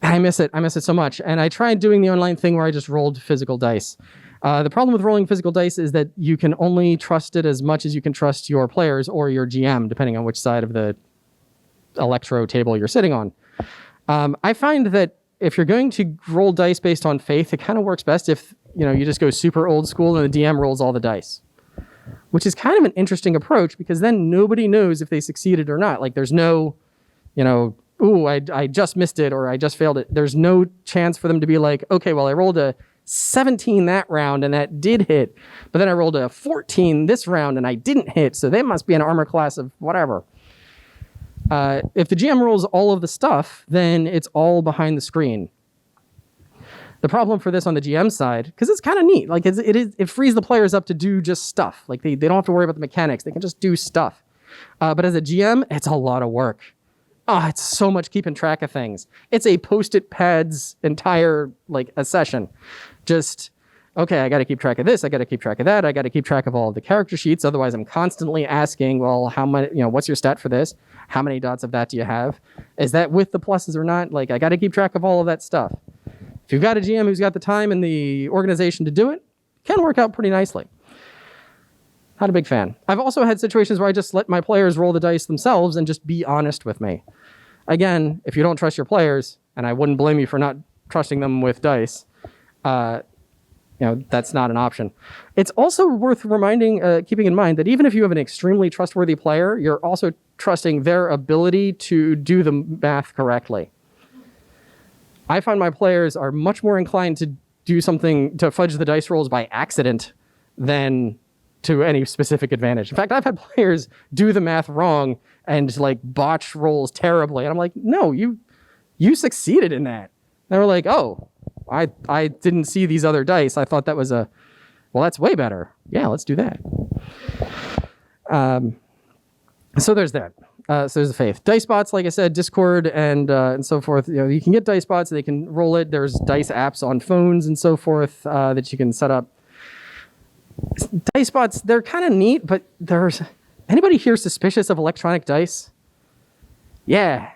I miss it. I miss it so much. And I tried doing the online thing where I just rolled physical dice. The problem with rolling physical dice is that you can only trust it as much as you can trust your players or your GM, depending on which side of the electro table you're sitting on. I find that if you're going to roll dice based on faith, it kind of works best if you just go super old school and the DM rolls all the dice, which is kind of an interesting approach because then nobody knows if they succeeded or not. Like there's no, ooh, I just missed it or I just failed it. There's no chance for them to be like, okay, well, I rolled a 17 that round and that did hit, but then I rolled a 14 this round and I didn't hit, so they must be an armor class of whatever. If the GM rolls all of the stuff, then it's all behind the screen. The problem for this on the GM side, because it's kind of neat, like it frees the players up to do just stuff. Like they don't have to worry about the mechanics; they can just do stuff. But as a GM, it's a lot of work. It's so much keeping track of things. It's a post-it pad's entire a session. Just okay, I got to keep track of this. I got to keep track of that. I got to keep track of all of the character sheets. Otherwise, I'm constantly asking, well, how many? What's your stat for this? How many dots of that do you have? Is that with the pluses or not? I got to keep track of all of that stuff. If you've got a GM who's got the time and the organization to do it, it can work out pretty nicely. Not a big fan. I've also had situations where I just let my players roll the dice themselves and just be honest with me. Again, if you don't trust your players, and I wouldn't blame you for not trusting them with dice, that's not an option. It's also worth keeping in mind that even if you have an extremely trustworthy player, you're also trusting their ability to do the math correctly. I find my players are much more inclined to do something to fudge the dice rolls by accident than to any specific advantage. In fact, I've had players do the math wrong and botch rolls terribly. And I'm like, no, you succeeded in that. And they were like, oh, I didn't see these other dice. I thought that was well, that's way better. Yeah, let's do that. So there's that. So there's the faith. Dice bots, like I said, Discord and so forth. You can get dice bots. They can roll it. There's dice apps on phones and so forth that you can set up. Dice bots, they're kind of neat, but there's anybody here suspicious of electronic dice? Yeah.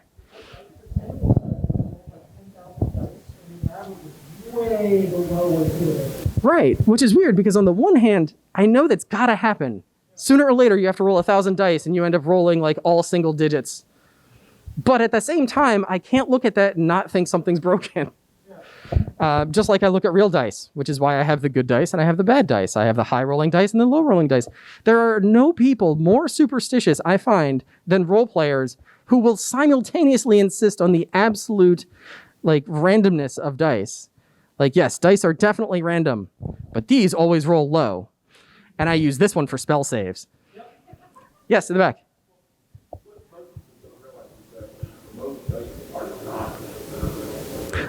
Right, which is weird because on the one hand, I know that's gotta happen. Sooner or later, you have to roll 1,000 dice and you end up rolling all single digits. But at the same time, I can't look at that and not think something's broken. Just like I look at real dice, which is why I have the good dice and I have the bad dice. I have the high rolling dice and the low rolling dice. There are no people more superstitious, I find, than role players who will simultaneously insist on the absolute randomness of dice. Yes, dice are definitely random, but these always roll low. And I use this one for spell saves. Yes, in the back.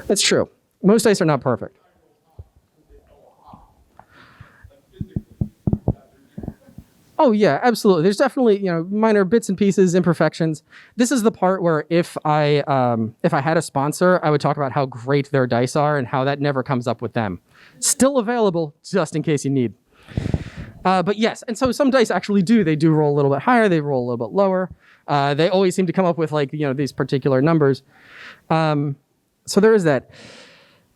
That's true. Most dice are not perfect. Oh yeah, absolutely. There's definitely minor bits and pieces, imperfections. This is the part where if I had a sponsor, I would talk about how great their dice are and how that never comes up with them. Still available, just in case you need. But yes, and so some dice actually they do roll a little bit higher, they roll a little bit lower. They always seem to come up with these particular numbers. So there is that.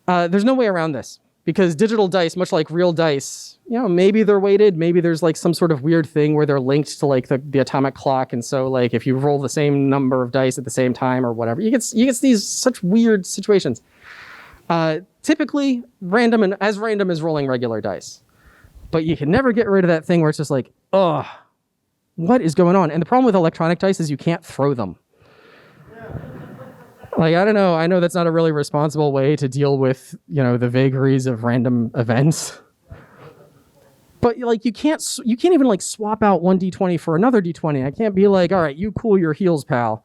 There's no way around this because digital dice, much like real dice, maybe they're weighted, maybe there's some sort of weird thing where they're linked to the atomic clock, and so if you roll the same number of dice at the same time or whatever, you get these such weird situations. Typically, random as rolling regular dice. But you can never get rid of that thing where it's just what is going on? And the problem with electronic dice is you can't throw them. I don't know. I know that's not a really responsible way to deal with, the vagaries of random events. But you can't even swap out one D20 for another D20. I can't be all right, you cool your heels, pal.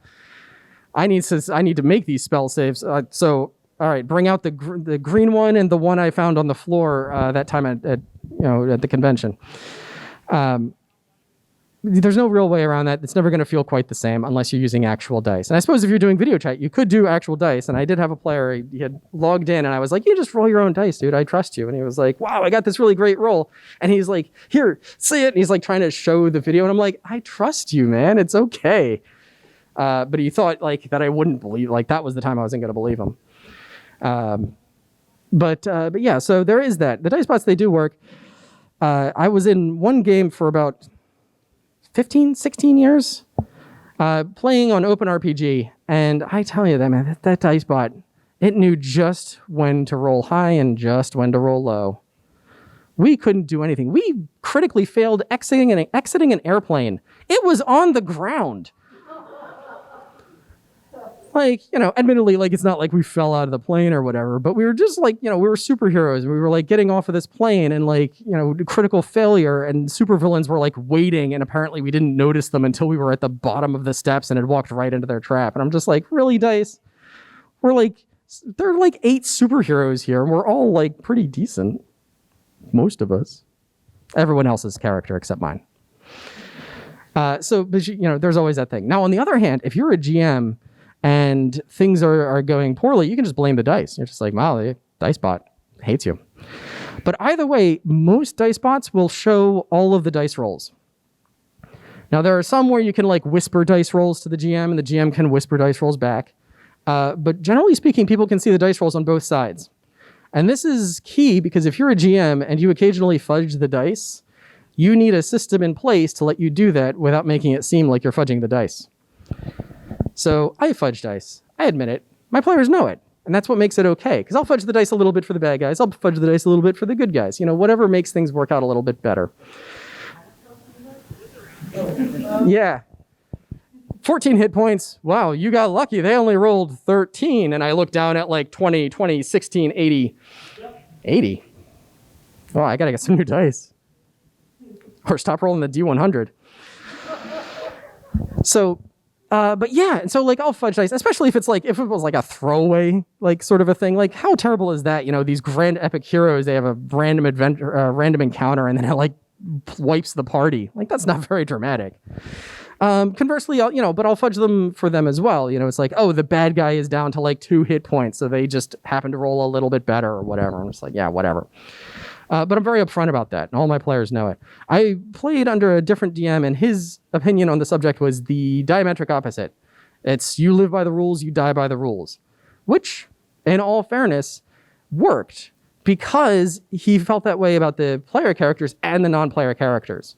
I need to make these spell saves. So all right, bring out the green one and the one I found on the floor that time at the convention. there's no real way around that. It's never going to feel quite the same unless you're using actual dice. And I suppose if you're doing video chat, you could do actual dice. And I did have a player, he had logged in, and I was like, you just roll your own dice, dude. I trust you. And he was like, wow, I got this really great roll. And he's like, here, see it. And he's like trying to show the video. And I'm like, I trust you, man. It's okay. But he thought like that I wouldn't believe, like that was the time I wasn't going to believe him. But yeah, so there is that. The dice bots, they do work. I was in one game for about 15, 16 years, playing on OpenRPG, and I tell you that, man, that dice bot, it knew just when to roll high and just when to roll low. We couldn't do anything. We critically failed exiting an airplane. It was on the ground. Like, admittedly, like, it's not like we fell out of the plane or whatever, but we were just like, we were superheroes. We were like getting off of this plane and like, critical failure, and supervillains were like waiting, and apparently we didn't notice them until we were at the bottom of the steps and had walked right into their trap. And I'm just like, really, dice? There are like 8 superheroes here, and we're all like pretty decent. Most of us. Everyone else's character except mine. But there's always that thing. Now, on the other hand, if you're a GM and things are going poorly, you can just blame the dice. You're just like, wow, the dice bot hates you. But either way, most dice bots will show all of the dice rolls. Now, there are some where you can like whisper dice rolls to the GM, and the GM can whisper dice rolls back. But generally speaking, people can see the dice rolls on both sides. And this is key because if you're a GM and you occasionally fudge the dice, you need a system in place to let you do that without making it seem like you're fudging the dice. So I fudge dice. I admit it. My players know it. And that's what makes it okay. Because I'll fudge the dice a little bit for the bad guys. I'll fudge the dice a little bit for the good guys. Whatever makes things work out a little bit better. Yeah. 14 hit points. Wow, you got lucky. They only rolled 13. And I look down at like 20, 20, 16, 80. 80? Oh, I got to get some new dice. Or stop rolling the D100. So... but yeah, and so like I'll fudge dice, especially if it was like a throwaway like sort of a thing. Like how terrible is that? These grand epic heroes, they have a random random encounter, and then it like wipes the party. Like that's not very dramatic. Conversely, I'll fudge them for them as well. It's like, oh, the bad guy is down to like 2 hit points, so they just happen to roll a little bit better or whatever. I'm just like, yeah, whatever. But I'm very upfront about that, and all my players know it. I played under a different DM, and his opinion on the subject was the diametric opposite. It's you live by the rules, you die by the rules. Which, in all fairness, worked, because he felt that way about the player characters and the non-player characters.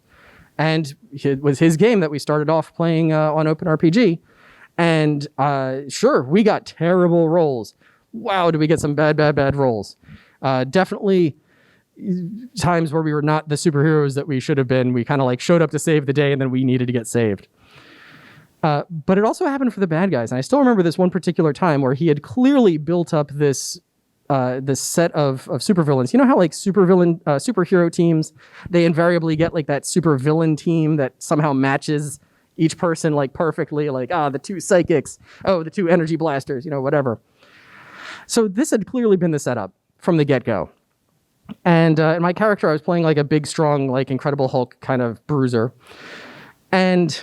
And it was his game that we started off playing on OpenRPG. And sure, we got terrible rolls. Wow, did we get some bad rolls. Definitely times where we were not the superheroes that we should have been. We kind of like showed up to save the day, and then we needed to get saved. But it also happened for the bad guys. And I still remember this one particular time where he had clearly built up this set of supervillains. You know how like superhero teams, they invariably get like that supervillain team that somehow matches each person like perfectly, like, the 2 psychics, the 2 energy blasters, whatever. So this had clearly been the setup from the get-go. And in my character, I was playing like a big, strong, like Incredible Hulk kind of bruiser. And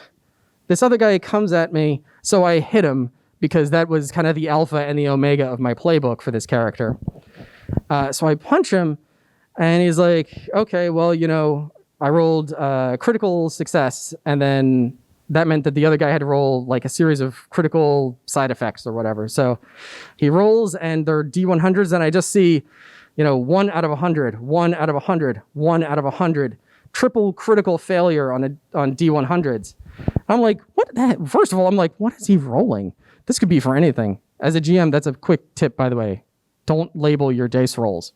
this other guy comes at me, so I hit him because that was kind of the alpha and the omega of my playbook for this character. So I punch him, and he's like, okay, well, I rolled critical success, and then that meant that the other guy had to roll like a series of critical side effects or whatever. So he rolls, and they're D100s, and I just see... 1 out of 100, 1 out of 100, 1 out of 100, triple critical failure on D100s. I'm like, what? First of all, I'm like, what is he rolling? This could be for anything. As a GM, that's a quick tip, by the way. Don't label your dice rolls,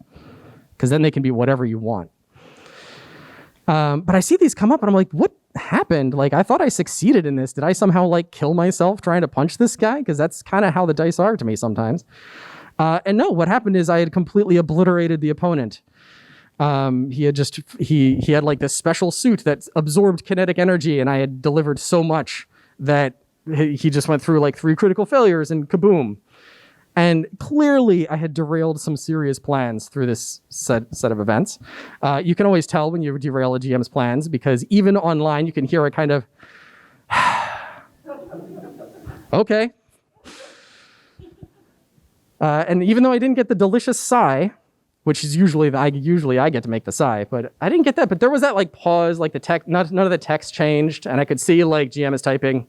because then they can be whatever you want. But I see these come up, and I'm like, what happened? Like, I thought I succeeded in this. Did I somehow like kill myself trying to punch this guy? Because that's kind of how the dice are to me sometimes. And no, what happened is I had completely obliterated the opponent. He had like this special suit that absorbed kinetic energy, and I had delivered so much that he just went through like 3 critical failures and kaboom. And clearly, I had derailed some serious plans through this set of events. You can always tell when you derail a GM's plans, because even online, you can hear a kind of, okay. And even though I didn't get the delicious sigh, which is usually I get to make the sigh, but I didn't get that. But there was that like pause, like the text, none of the text changed, and I could see like GM is typing.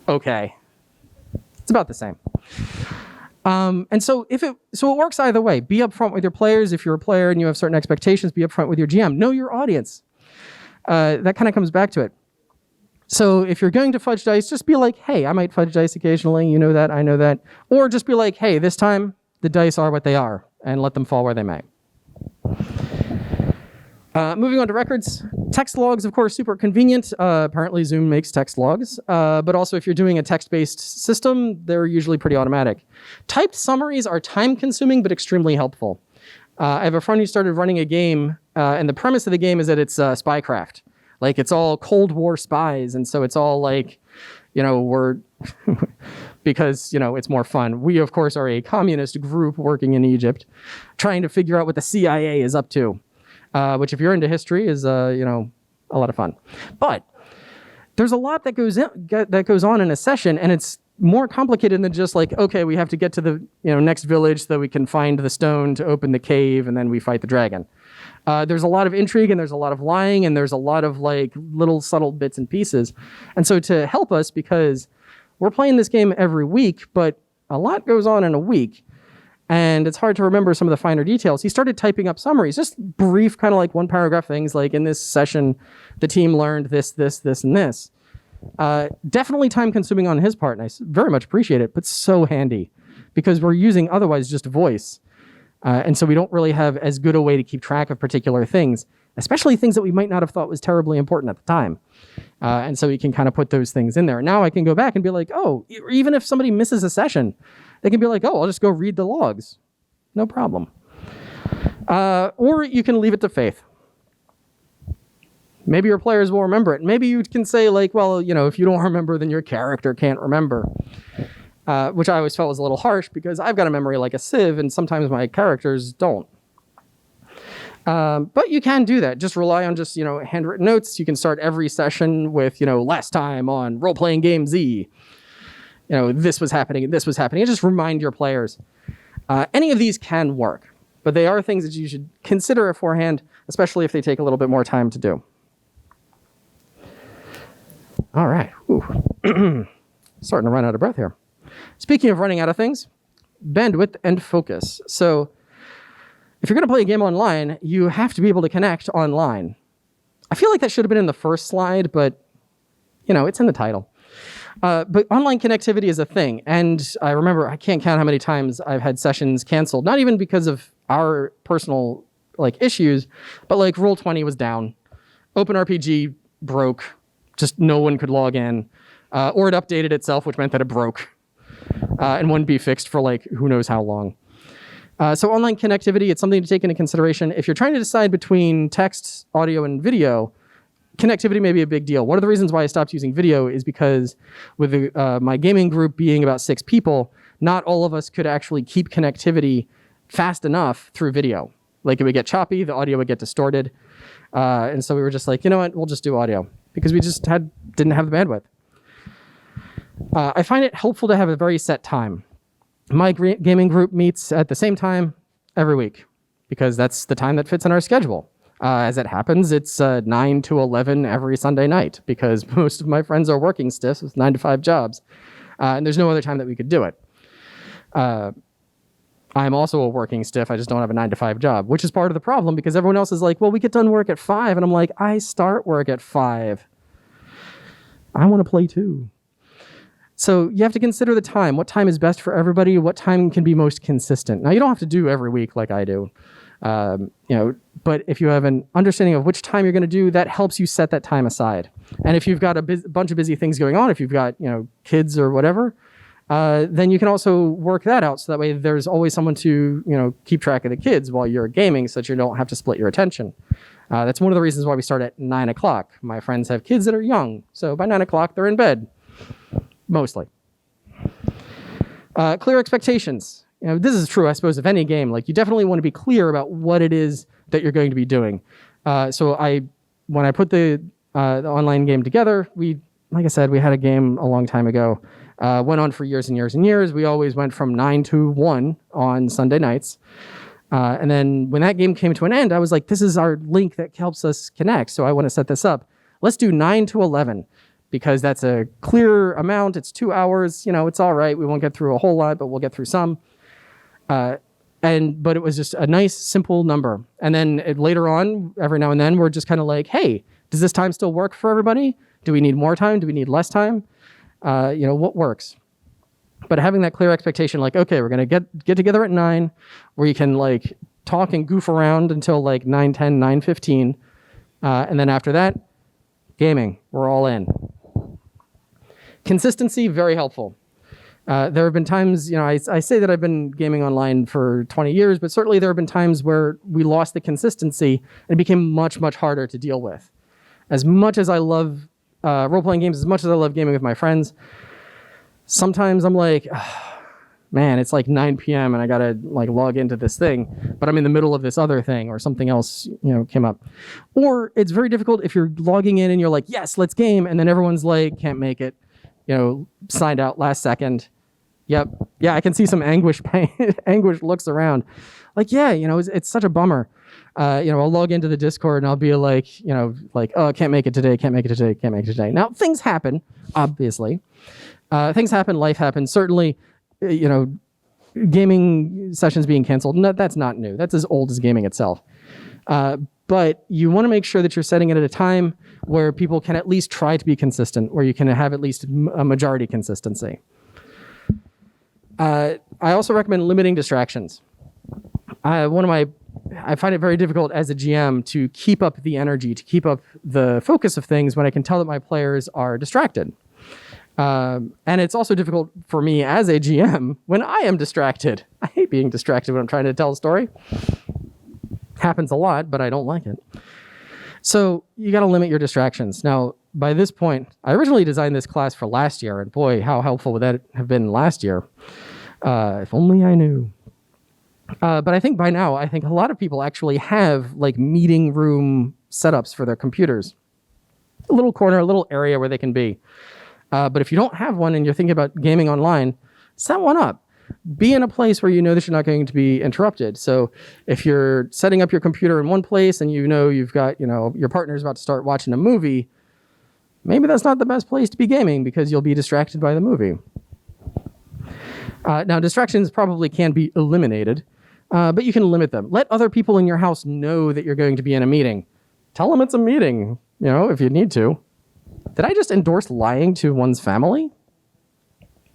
Okay. It's about the same. And so it works either way. Be upfront with your players. If you're a player and you have certain expectations, be upfront with your GM. Know your audience. That kind of comes back to it. So if you're going to fudge dice, just be like, hey, I might fudge dice occasionally. You know that, I know that. Or just be like, hey, this time the dice are what they are, and let them fall where they may. Moving on to records. Text logs, of course, super convenient. Apparently Zoom makes text logs. But also if you're doing a text-based system, they're usually pretty automatic. Typed summaries are time-consuming but extremely helpful. I have a friend who started running a game, and the premise of the game is that it's spycraft. Like, it's all Cold War spies, and so it's all like, we're... because, it's more fun. We, of course, are a communist group working in Egypt, trying to figure out what the CIA is up to. Which, if you're into history, is a lot of fun. But there's a lot that goes on in a session, and it's more complicated than just like, okay, we have to get to the next village so that we can find the stone to open the cave, and then we fight the dragon. There's a lot of intrigue, and there's a lot of lying, and there's a lot of like little subtle bits and pieces. And so to help us, because we're playing this game every week, but a lot goes on in a week, and it's hard to remember some of the finer details, he started typing up summaries, just brief, kind of like one paragraph things, like in this session, the team learned this, this, this, and this. Definitely time consuming on his part, and I very much appreciate it, but so handy, because we're using otherwise just voice. And so we don't really have as good a way to keep track of particular things, especially things that we might not have thought was terribly important at the time. And so we can kind of put those things in there. Now I can go back and be like, oh, even if somebody misses a session, they can be like, oh, I'll just go read the logs. No problem. Or you can leave it to faith. Maybe your players will remember it. Maybe you can say like, well, if you don't remember, then your character can't remember. Which I always felt was a little harsh, because I've got a memory like a sieve, and sometimes my characters don't. But you can do that. Just rely on just, handwritten notes. You can start every session with, last time on role-playing game Z. This was happening and this was happening. And just remind your players. Any of these can work, but they are things that you should consider beforehand, especially if they take a little bit more time to do. All right. Starting to run out of breath here. Speaking of running out of things, bandwidth and focus. So if you're going to play a game online, you have to be able to connect online. I feel like that should have been in the first slide, but, it's in the title. But online connectivity is a thing. And I remember, I can't count how many times I've had sessions canceled, not even because of our personal issues, but Roll20 was down. OpenRPG broke. Just no one could log in. Or it updated itself, which meant that it broke. And wouldn't be fixed for who knows how long. So online connectivity, it's something to take into consideration. If you're trying to decide between text, audio, and video, connectivity may be a big deal. One of the reasons why I stopped using video is because with my gaming group being about 6 people, not all of us could actually keep connectivity fast enough through video. It would get choppy, the audio would get distorted. And so we were just like, you know what, we'll just do audio, because we just didn't have the bandwidth. I find it helpful to have a very set time. My gaming group meets at the same time every week, because that's the time that fits in our schedule. As it happens, it's 9 to 11 every Sunday night, because most of my friends are working stiffs with 9-to-5 jobs, and there's no other time that we could do it. I'm also a working stiff, I just don't have a 9-to-5 job, which is part of the problem, because everyone else is like, well, we get done work at 5, and I'm like, I start work at 5. I want to play too. So you have to consider the time. What time is best for everybody? What time can be most consistent? Now, you don't have to do every week like I do, but if you have an understanding of which time you're going to do, that helps you set that time aside. And if you've got a bunch of busy things going on, if you've got kids or whatever, then you can also work that out. So that way there's always someone to keep track of the kids while you're gaming, so that you don't have to split your attention. That's one of the reasons why we start at 9 o'clock. My friends have kids that are young, so by 9 o'clock they're in bed. Mostly. Clear expectations. This is true, I suppose, of any game. Like, you definitely want to be clear about what it is that you're going to be doing. So when I put the online game together, like I said, we had a game a long time ago. Went on for years and years and years. We always went from 9 to 1 on Sunday nights. And then when that game came to an end, I was like, this is our link that helps us connect. So I want to set this up. Let's do 9 to 11 because that's a clear amount. It's 2 hours. It's all right. We won't get through a whole lot, but we'll get through some. But it was just a nice, simple number. And then later on, every now and then, we're just kind of like, hey, does this time still work for everybody? Do we need more time? Do we need less time? What works? But having that clear expectation, like, okay, we're going to get together at 9, where you can like talk and goof around until like 9:10, 9:15. And then after that, gaming, we're all in. Consistency, very helpful. There have been times, I say that I've been gaming online for 20 years, but certainly there have been times where we lost the consistency and it became much, much harder to deal with. As much as I love role-playing games, as much as I love gaming with my friends, sometimes I'm like, man, it's like 9 p.m. and I got to like log into this thing, but I'm in the middle of this other thing or something else, came up. Or it's very difficult if you're logging in and you're like, yes, let's game. And then everyone's like, can't make it, signed out last second. Yep. Yeah, I can see some anguish looks around. Like, yeah, it's such a bummer. I'll log into the Discord and I'll be like, oh, can't make it today, can't make it today, can't make it today. Now, things happen, obviously. Things happen, life happens. Certainly, gaming sessions being canceled, no, that's not new. That's as old as gaming itself. But you want to make sure that you're setting it at a time where people can at least try to be consistent, where you can have at least a majority consistency. I also recommend limiting distractions. I find it very difficult as a GM to keep up the energy, to keep up the focus of things when I can tell that my players are distracted. And it's also difficult for me as a GM when I am distracted. I hate being distracted when I'm trying to tell a story. Happens a lot, but I don't like it. So you got to limit your distractions. Now, by this point, I originally designed this class for last year, and boy, how helpful would that have been last year? If only I knew. But I think by now, a lot of people actually have like meeting room setups for their computers. A little corner, a little area where they can be. But if you don't have one and you're thinking about gaming online, set one up. Be in a place where you know that you're not going to be interrupted. So if you're setting up your computer in one place and you've got, your partner's about to start watching a movie, maybe that's not the best place to be gaming because you'll be distracted by the movie. Now, distractions probably can be eliminated, but you can limit them. Let other people in your house know that you're going to be in a meeting. Tell them it's a meeting, if you need to. Did I just endorse lying to one's family?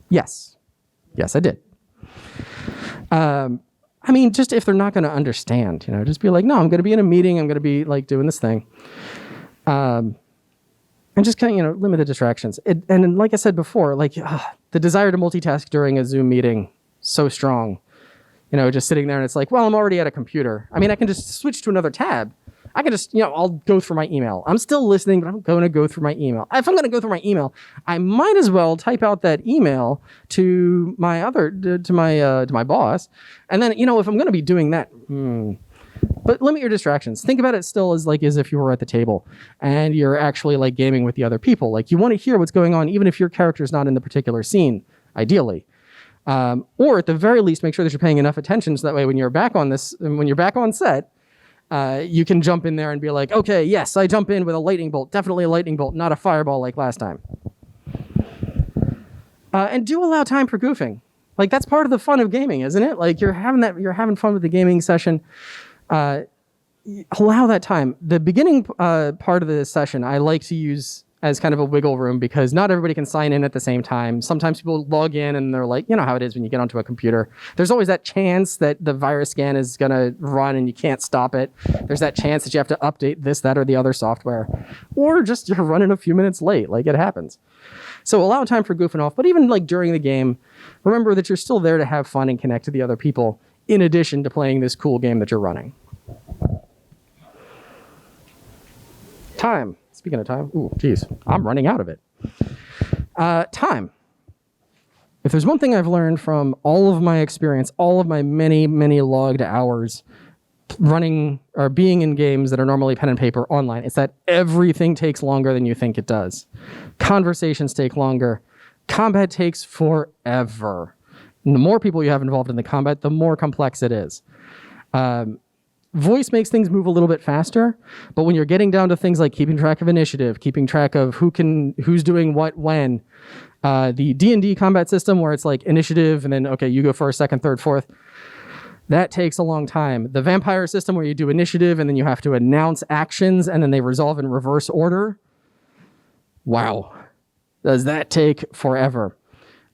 Yes. Yes, I did. Just if they're not going to understand, just be like, no, I'm going to be in a meeting. I'm going to be like doing this thing. And just kind of, limit the distractions. And like I said before, the desire to multitask during a Zoom meeting, so strong. Just sitting there and it's like, well, I'm already at a computer. I can just switch to another tab. I can just, I'll go through my email. I'm still listening, but I'm going to go through my email. If I'm going to go through my email, I might as well type out that email to my boss. And then, if I'm going to be doing that, but limit your distractions. Think about it still as if you were at the table and you're actually gaming with the other people. You want to hear what's going on, even if your character's not in the particular scene, ideally. Or at the very least, make sure that you're paying enough attention so that way when you're back on set, you can jump in there and be like, okay, yes, I jump in with a lightning bolt. Definitely a lightning bolt, not a fireball like last time. And do allow time for goofing. That's part of the fun of gaming, isn't it? You're having fun with the gaming session. Allow that time. The beginning part of the session, I like to use as kind of a wiggle room because not everybody can sign in at the same time. Sometimes people log in and they're like, how it is when you get onto a computer. There's always that chance that the virus scan is going to run and you can't stop it. There's that chance that you have to update this, that, or the other software. Or just you're running a few minutes late. It happens. So allow time for goofing off. But even during the game, remember that you're still there to have fun and connect to the other people in addition to playing this cool game that you're running. Time. Speaking of time, ooh, geez, I'm running out of it. Time. if there's one thing I've learned from all of my experience, all of my many, many logged hours running or being in games that are normally pen and paper online, it's that everything takes longer than you think it does. Conversations take longer. Combat takes forever. And the more people you have involved in the combat, the more complex it is. Voice makes things move a little bit faster, but when you're getting down to things like keeping track of initiative, keeping track of who's doing what when, the D&D combat system where it's like initiative and then, okay, you go first, second, third, fourth, that takes a long time. The vampire system where you do initiative and then you have to announce actions and then they resolve in reverse order. Wow. Does that take forever?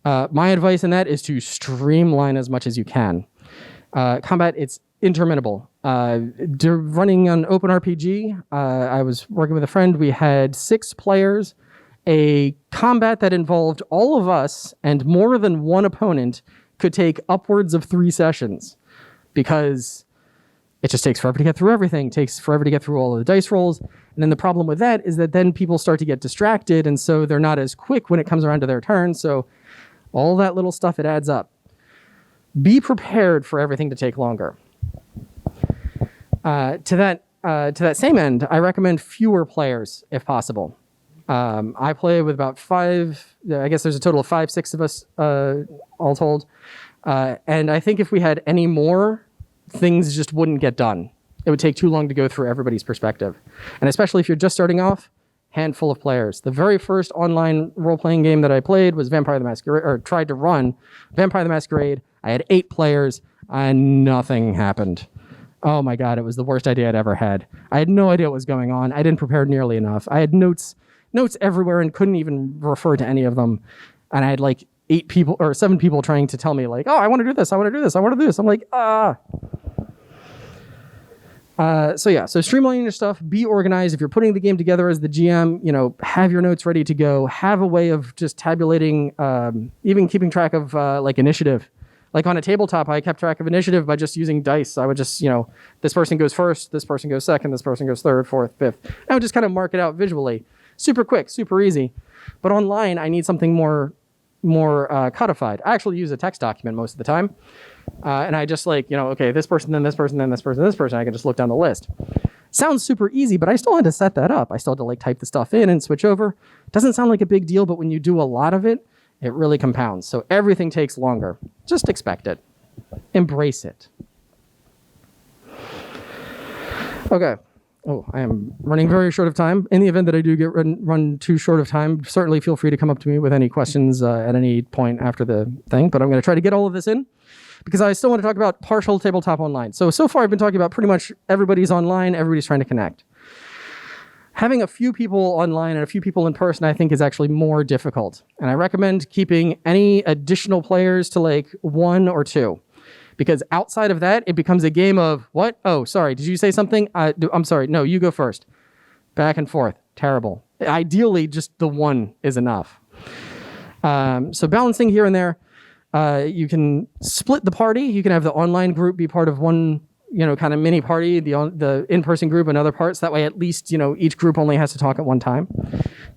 My advice in that is to streamline as much as you can. Combat, it's interminable. Running an OpenRPG, I was working with a friend. We had 6 players. A combat that involved all of us and more than one opponent could take upwards of 3 sessions because it just takes forever to get through everything. It takes forever to get through all of the dice rolls. And then the problem with that is that then people start to get distracted, and so they're not as quick when it comes around to their turn. So all that little stuff, it adds up. Be prepared for everything to take longer. To that same end, I recommend fewer players if possible. I play with about 5, I guess there's a total of 5, 6 of us all told. And I think if we had any more, things just wouldn't get done. It would take too long to go through everybody's perspective. And especially if you're just starting off, handful of players. The very first online role-playing game that I played was Vampire the Masquerade, or tried to run Vampire the Masquerade. I had 8 players and nothing happened. Oh my God, it was the worst idea I'd ever had. I had no idea what was going on. I didn't prepare nearly enough. I had notes everywhere and couldn't even refer to any of them. And I had like 8 people or 7 people trying to tell me like, oh, I want to do this. I want to do this. I want to do this. I'm like, So streamlining your stuff, be organized. If you're putting the game together as the GM, have your notes ready to go. Have a way of just tabulating, even keeping track of like initiative. Like on a tabletop, I kept track of initiative by just using dice. I would just, this person goes first, this person goes second, this person goes third, fourth, fifth. I would just kind of mark it out visually. Super quick, super easy. But online, I need something more codified. I actually use a text document most of the time. And I just okay, this person, then this person, then this person, this person. I can just look down the list. Sounds super easy, but I still had to set that up. I still had to type the stuff in and switch over. Doesn't sound like a big deal, but when you do a lot of it, it really compounds. So everything takes longer. Just expect it. Embrace it. Okay. Oh, I am running very short of time. In the event that I do get run too short of time, certainly feel free to come up to me with any questions at any point after the thing. But I'm going to try to get all of this in because I still want to talk about partial tabletop online. So far I've been talking about pretty much everybody's online, everybody's trying to connect. Having a few people online and a few people in person, I think, is actually more difficult. And I recommend keeping any additional players to 1 or 2. Because outside of that, it becomes a game of, what? Oh, sorry, did you say something? I'm sorry, no, you go first. Back and forth, terrible. Ideally, just the 1 is enough. So balancing here and there, you can split the party. You can have the online group be part of one kind of mini party, the in-person group and other parts. That way, at least, each group only has to talk at one time.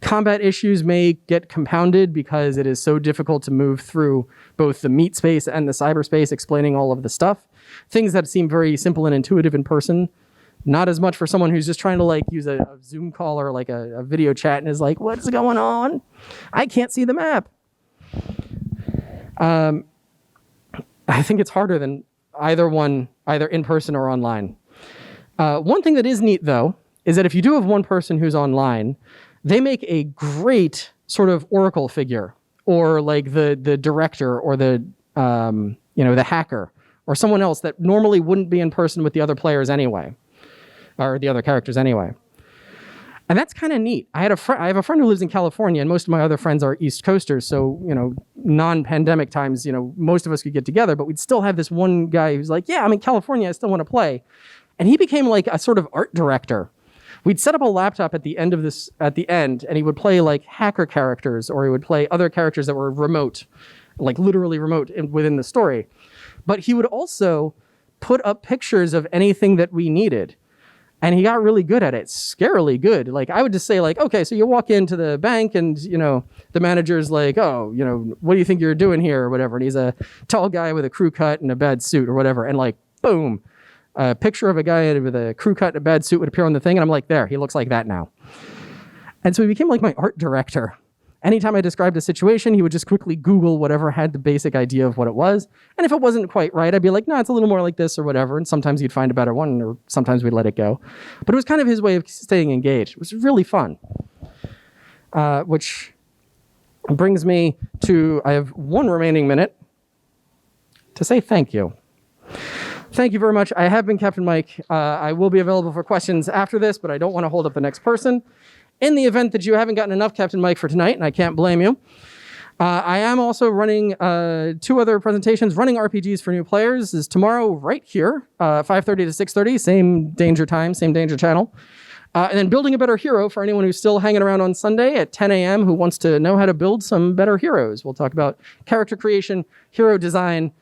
Combat issues may get compounded because it is so difficult to move through both the meat space and the cyberspace, explaining all of the stuff. Things that seem very simple and intuitive in person, not as much for someone who's just trying to use a Zoom call or a video chat and is like, what's going on? I can't see the map. I think it's harder than either in person or online. One thing that is neat, though, is that if you do have one person who's online, they make a great sort of oracle figure, or the director, or the hacker, or someone else that normally wouldn't be in person with the other players anyway, or the other characters anyway. And that's kind of neat. I have a friend who lives in California, and most of my other friends are East Coasters. So, non-pandemic times, most of us could get together, but we'd still have this one guy who's like, yeah, I'm in California, I still want to play. And he became a sort of art director. We'd set up a laptop at the end, and he would play hacker characters, or he would play other characters that were remote, literally remote within the story. But he would also put up pictures of anything that we needed. And he got really good at it, scarily good. Like, I would just say, like, okay, so you walk into the bank and, the manager's like, oh, what do you think you're doing here or whatever? And he's a tall guy with a crew cut and a bad suit or whatever. And like, boom, a picture of a guy with a crew cut and a bad suit would appear on the thing. And I'm like, there, he looks like that now. And so he became like my art director. Anytime I described a situation, he would just quickly Google whatever had the basic idea of what it was. And if it wasn't quite right, I'd be like, no, it's a little more like this or whatever. And sometimes he'd find a better one, or sometimes we'd let it go. But it was kind of his way of staying engaged. It was really fun. Which brings me to, I have one remaining minute to say thank you. Thank you very much. I have been Captain Mike. I will be available for questions after this, but I don't want to hold up the next person. In the event that you haven't gotten enough Captain Mike for tonight, and I can't blame you, I am also running 2 other presentations. Running RPGs for new players is tomorrow right here, 5:30 to 6:30, same danger time, same danger channel. And then Building a Better Hero for anyone who's still hanging around on Sunday at 10 a.m. who wants to know how to build some better heroes. We'll talk about character creation, hero design,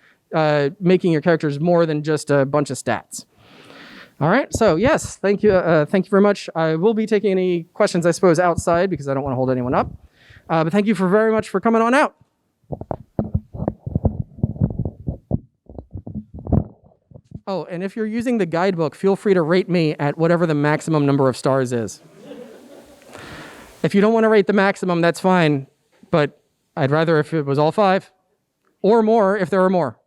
making your characters more than just a bunch of stats. All right, so yes, thank you very much. I will be taking any questions, I suppose, outside because I don't want to hold anyone up. But thank you very much for coming on out. Oh, and if you're using the guidebook, feel free to rate me at whatever the maximum number of stars is. If you don't want to rate the maximum, that's fine, but I'd rather if it was all 5 or more if there are more.